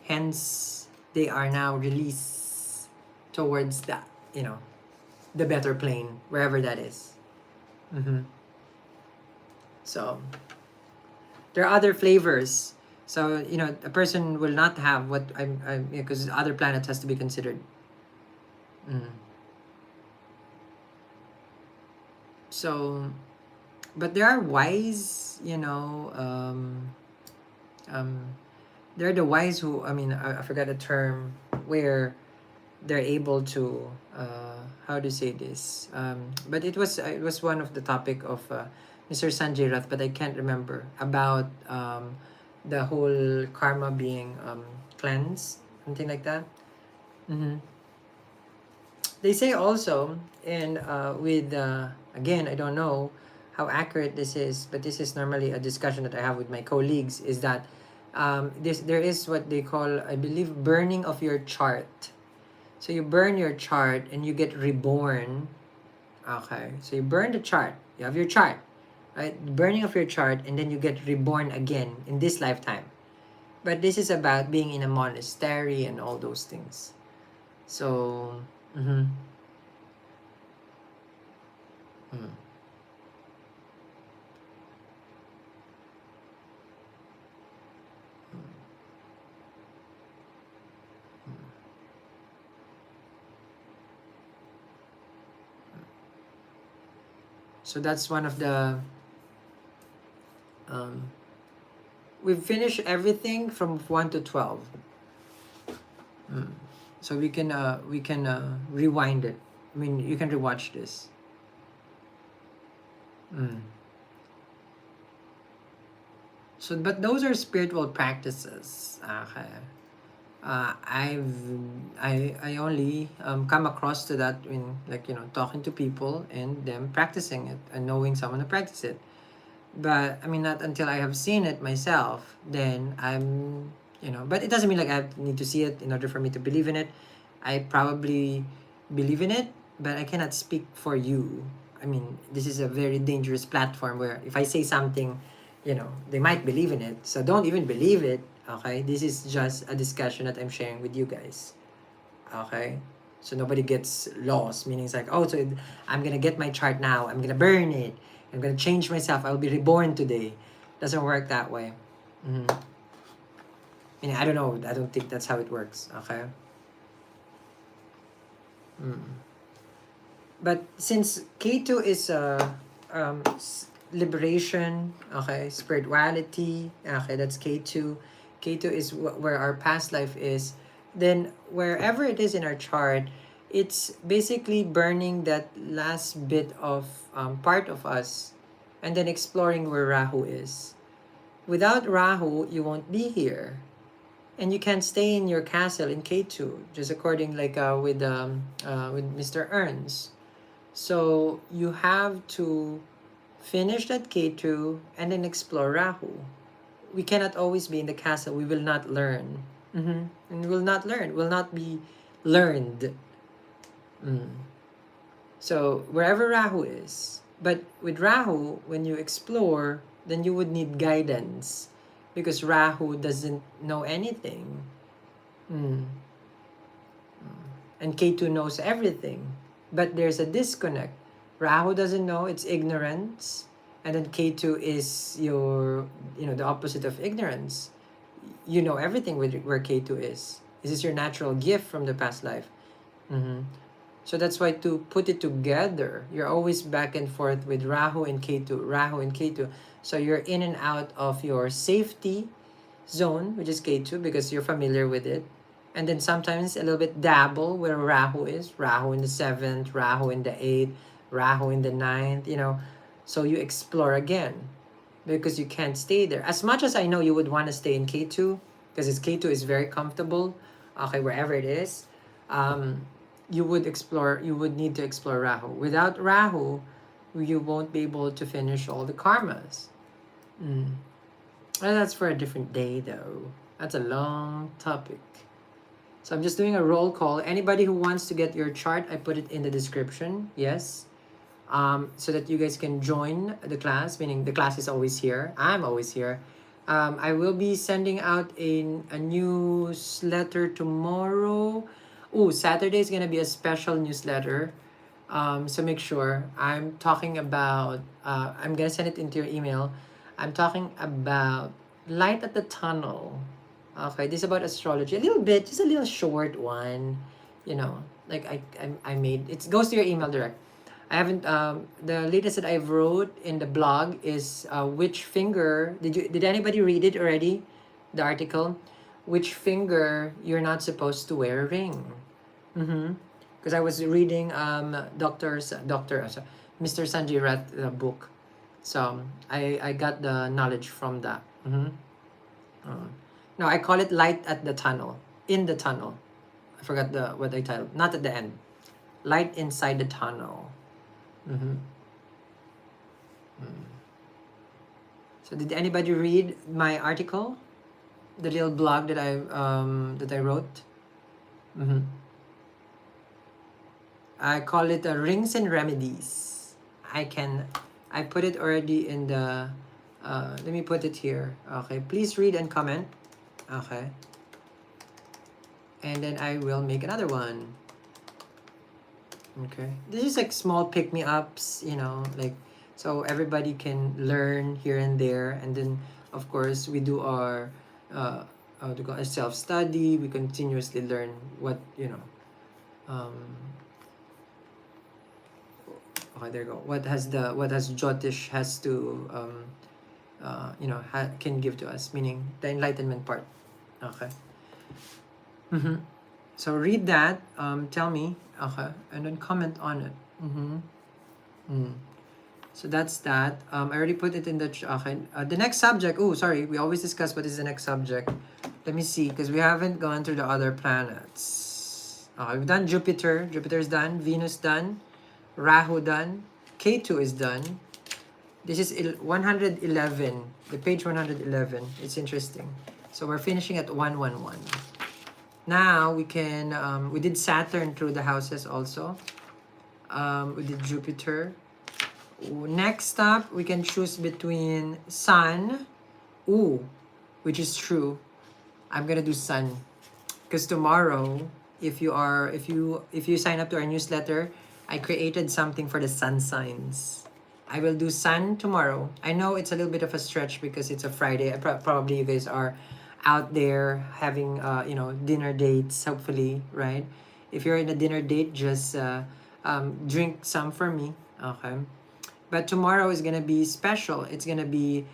Hence, they are now released towards that, the better plane, wherever that is. Mm-hmm. So, there are other flavors. So, a person will not have what because other planets has to be considered. Mm. So, but there are wise, they're the wise who, I forgot the term, where they're able to, how to say this, but it was one of the topic of Mr. Sanjay Rath, but I can't remember, about the whole karma being cleansed, something like that. Mm-hmm. They say also, and with again, I don't know how accurate this is, but this is normally a discussion that I have with my colleagues, is that there is what they call, I believe, burning of your chart. So you burn your chart and you get reborn. Okay, so you burn the chart. You have your chart, right? Burning of your chart, and then you get reborn again in this lifetime. But this is about being in a monastery and all those things. So, mm-hmm. Mm. So that's one of the we've finished everything from 1 to 12. So we can rewind it. I mean, you can rewatch this. So, but those are spiritual practices. Okay. I only come across to that when, like, talking to people and them practicing it and knowing someone who practice it. But I mean, not until I have seen it myself, then I'm, but it doesn't mean like I need to see it in order for me to believe in it. I probably believe in it, but I cannot speak for you. I mean, this is a very dangerous platform where if I say something, they might believe in it. So don't even believe it. Okay, this is just a discussion that I'm sharing with you guys. Okay, so nobody gets lost, meaning it's like, oh, so I'm gonna get my chart now, I'm gonna burn it, I'm gonna change myself, I'll be reborn today. Doesn't work that way. Mm-hmm. I don't know, I don't think that's how it works. Okay. But since Ketu is liberation, okay, spirituality, okay, that's Ketu. Ketu is where our past life is. Then wherever it is in our chart, it's basically burning that last bit of part of us, and then exploring where Rahu is. Without Rahu, you won't be here, and you can't stay in your castle in Ketu, just according like with Mr. Ernst. So you have to finish that Ketu and then explore Rahu. We cannot always be in the castle. We will not learn. And will not learn, will not be learned. So wherever Rahu is, but with Rahu, when you explore, then you would need guidance because Rahu doesn't know anything. And Ketu knows everything. But there's a disconnect. Rahu doesn't know, it's ignorance. And then Ketu is your, the opposite of ignorance. You know everything with where Ketu is. This is your natural gift from the past life. So that's why to put it together, you're always back and forth with Rahu and Ketu, Rahu and Ketu. So you're in and out of your safety zone, which is Ketu, because you're familiar with it. And then sometimes a little bit dabble where Rahu is. Rahu in the 7th, Rahu in the 8th, Rahu in the 9th, So you explore again because you can't stay there. As much as I know you would want to stay in Ketu, because Ketu is very comfortable, okay, wherever it is, you would need to explore Rahu. Without Rahu, you won't be able to finish all the karmas. Well, that's for a different day though. That's a long topic. So I'm just doing a roll call. Anybody who wants to get your chart, I put it in the description. Yes. So that you guys can join the class, meaning the class is always here. I'm always here. I will be sending out a newsletter tomorrow. Saturday is going to be a special newsletter. So make sure. I'm talking about, I'm going to send it into your email. I'm talking about light at the tunnel. Okay, this is about astrology. A little bit, just a little short one. Like I made, it goes to your email direct. I haven't, the latest that I wrote in the blog is which finger, did anybody read it already? The article? Which finger you're not supposed to wear a ring? Because I was reading Mr. Sanjay Rath's book. So I got the knowledge from that. No, I call it light at the tunnel. In the tunnel. I forgot what I titled. Not at the end. Light inside the tunnel. So did anybody read my article? The little blog that I wrote? I call it Rings and Remedies. I put it already in the, let me put it here. Okay, please read and comment. Okay. And then I will make another one. Okay. This is like small pick-me-ups, like, so everybody can learn here and there. And then, of course, we do our, our self-study. We continuously learn what, okay, there you go. What has Jyotish has to, can give to us, meaning the enlightenment part. Okay. So read that. Tell me. Okay, and then comment on it. So that's that. I already put it in the. Okay. The next subject. Oh, sorry. We always discuss what is the next subject. Let me see, because we haven't gone through the other planets. We've done Jupiter. Jupiter's done. Venus done. Rahu done. Ketu is done. This is 111. The page 111. It's interesting. So we're finishing at 111. Now we can, we did Saturn through the houses also. We did Jupiter. Next up, we can choose between Sun. Which is true. I'm gonna do Sun. Because tomorrow, if you sign up to our newsletter, I created something for the sun signs. I will do Sun tomorrow. I know it's a little bit of a stretch because it's a Friday. Probably you guys are out there having dinner dates, hopefully, right? If you're in a dinner date, just drink some for me, okay? But tomorrow is gonna be special. It's gonna be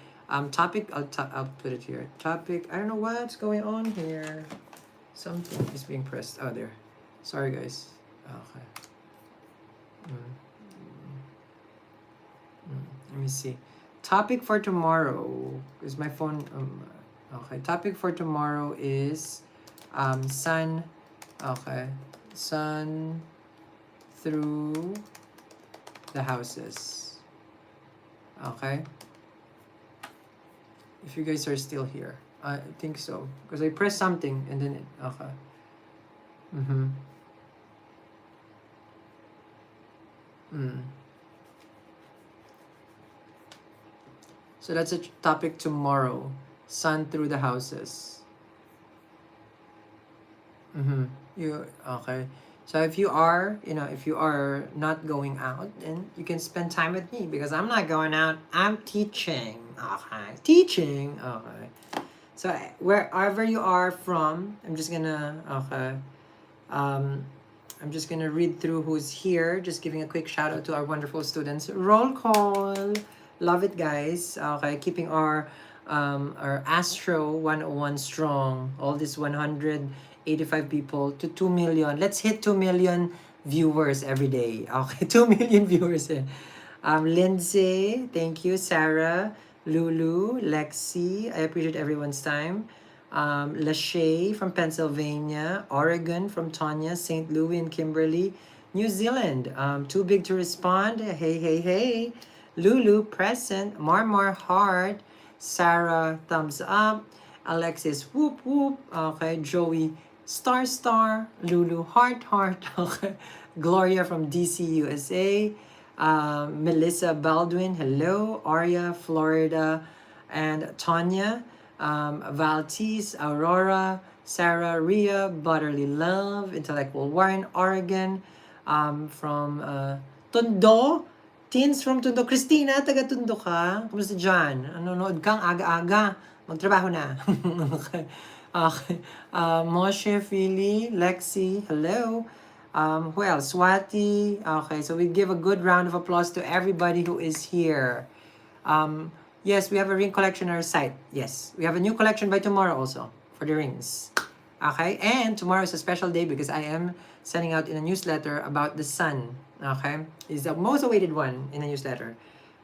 topic. I'll put it here. Topic. I don't know what's going on here. Something is being pressed. Oh, there. Sorry, guys. Okay. Let me see. Topic for tomorrow is my phone. Okay. Topic for tomorrow is sun. Okay. Sun through the houses. Okay. If you guys are still here. I think so. Because I pressed something and then it, okay. Mm-hmm. Mm. So that's a topic tomorrow. Sun through the houses. Mm-hmm. You okay? So if you are, if you are not going out, then you can spend time with me because I'm not going out. I'm teaching. Okay, teaching. Okay. So wherever you are from, I'm just gonna okay. Um, I'm just gonna read through who's here. Just giving a quick shout out to our wonderful students. Roll call. Love it, guys. Okay, keeping our Astro 101 strong. All these 185 people to 2 million. Let's hit 2 million viewers every day. Okay, 2 million viewers. Lindsay, thank you. Sarah, Lulu, Lexi. I appreciate everyone's time. Lachey from Pennsylvania, Oregon from Tanya, St. Louis and Kimberly, New Zealand. Too big to respond. Hey, hey, hey. Lulu, present. Marmar, heart. Sarah, thumbs up. Alexis, whoop, whoop. Okay. Joey, star, star. Lulu, heart, heart. Okay. Gloria from DC, USA. Melissa Baldwin, hello. Aria, Florida. And Tanya, Valtis, Aurora, Sarah, Ria, Butterly Love, Intellectual Warren, Oregon, from Tondo, teens from Tondo. Christina, taga Tondo ka? Kumusta dyan? Nanonood kang aga-aga. Magtrabaho na. Okay. Okay. Moshe, Philly, Lexi, hello. Who else? Swati. Okay, so we give a good round of applause to everybody who is here. Yes, we have a ring collection on our site. Yes, we have a new collection by tomorrow also for the rings. Okay, and tomorrow is a special day because I am sending out in a newsletter about the sun. Okay, it's the most awaited one in the newsletter.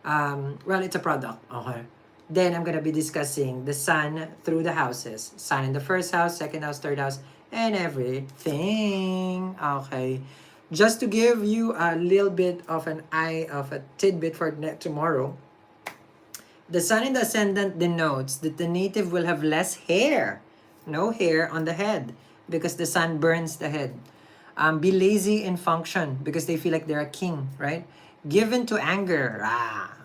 Well, it's a product. Okay. Then I'm gonna be discussing the sun through the houses. Sun in the first house, second house, third house, and everything. Okay. Just to give you a little bit of a tidbit for tomorrow. The sun in the ascendant denotes that the native will have less hair, no hair on the head, because the sun burns the head. Be lazy in function because they feel like they're a king, right? Given to anger,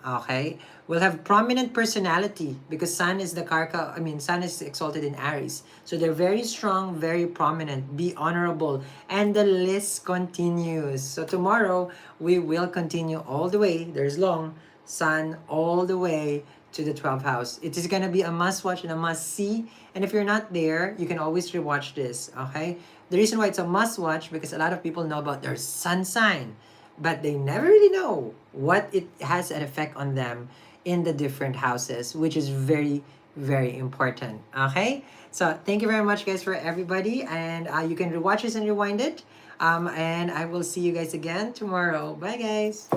okay. Will have prominent personality because sun is sun is exalted in Aries. So they're very strong, very prominent, be honorable, and the list continues. So tomorrow we will continue all the way. There's long sun all the way to the 12th house. It is gonna be a must watch and a must see. And if you're not there, you can always rewatch this. Okay. The reason why it's a must watch because a lot of people know about their sun sign, but they never really know what it has an effect on them in the different houses, which is very, very important. Okay? So thank you very much, guys, for everybody. And you can rewatch this and rewind it. And I will see you guys again tomorrow. Bye, guys.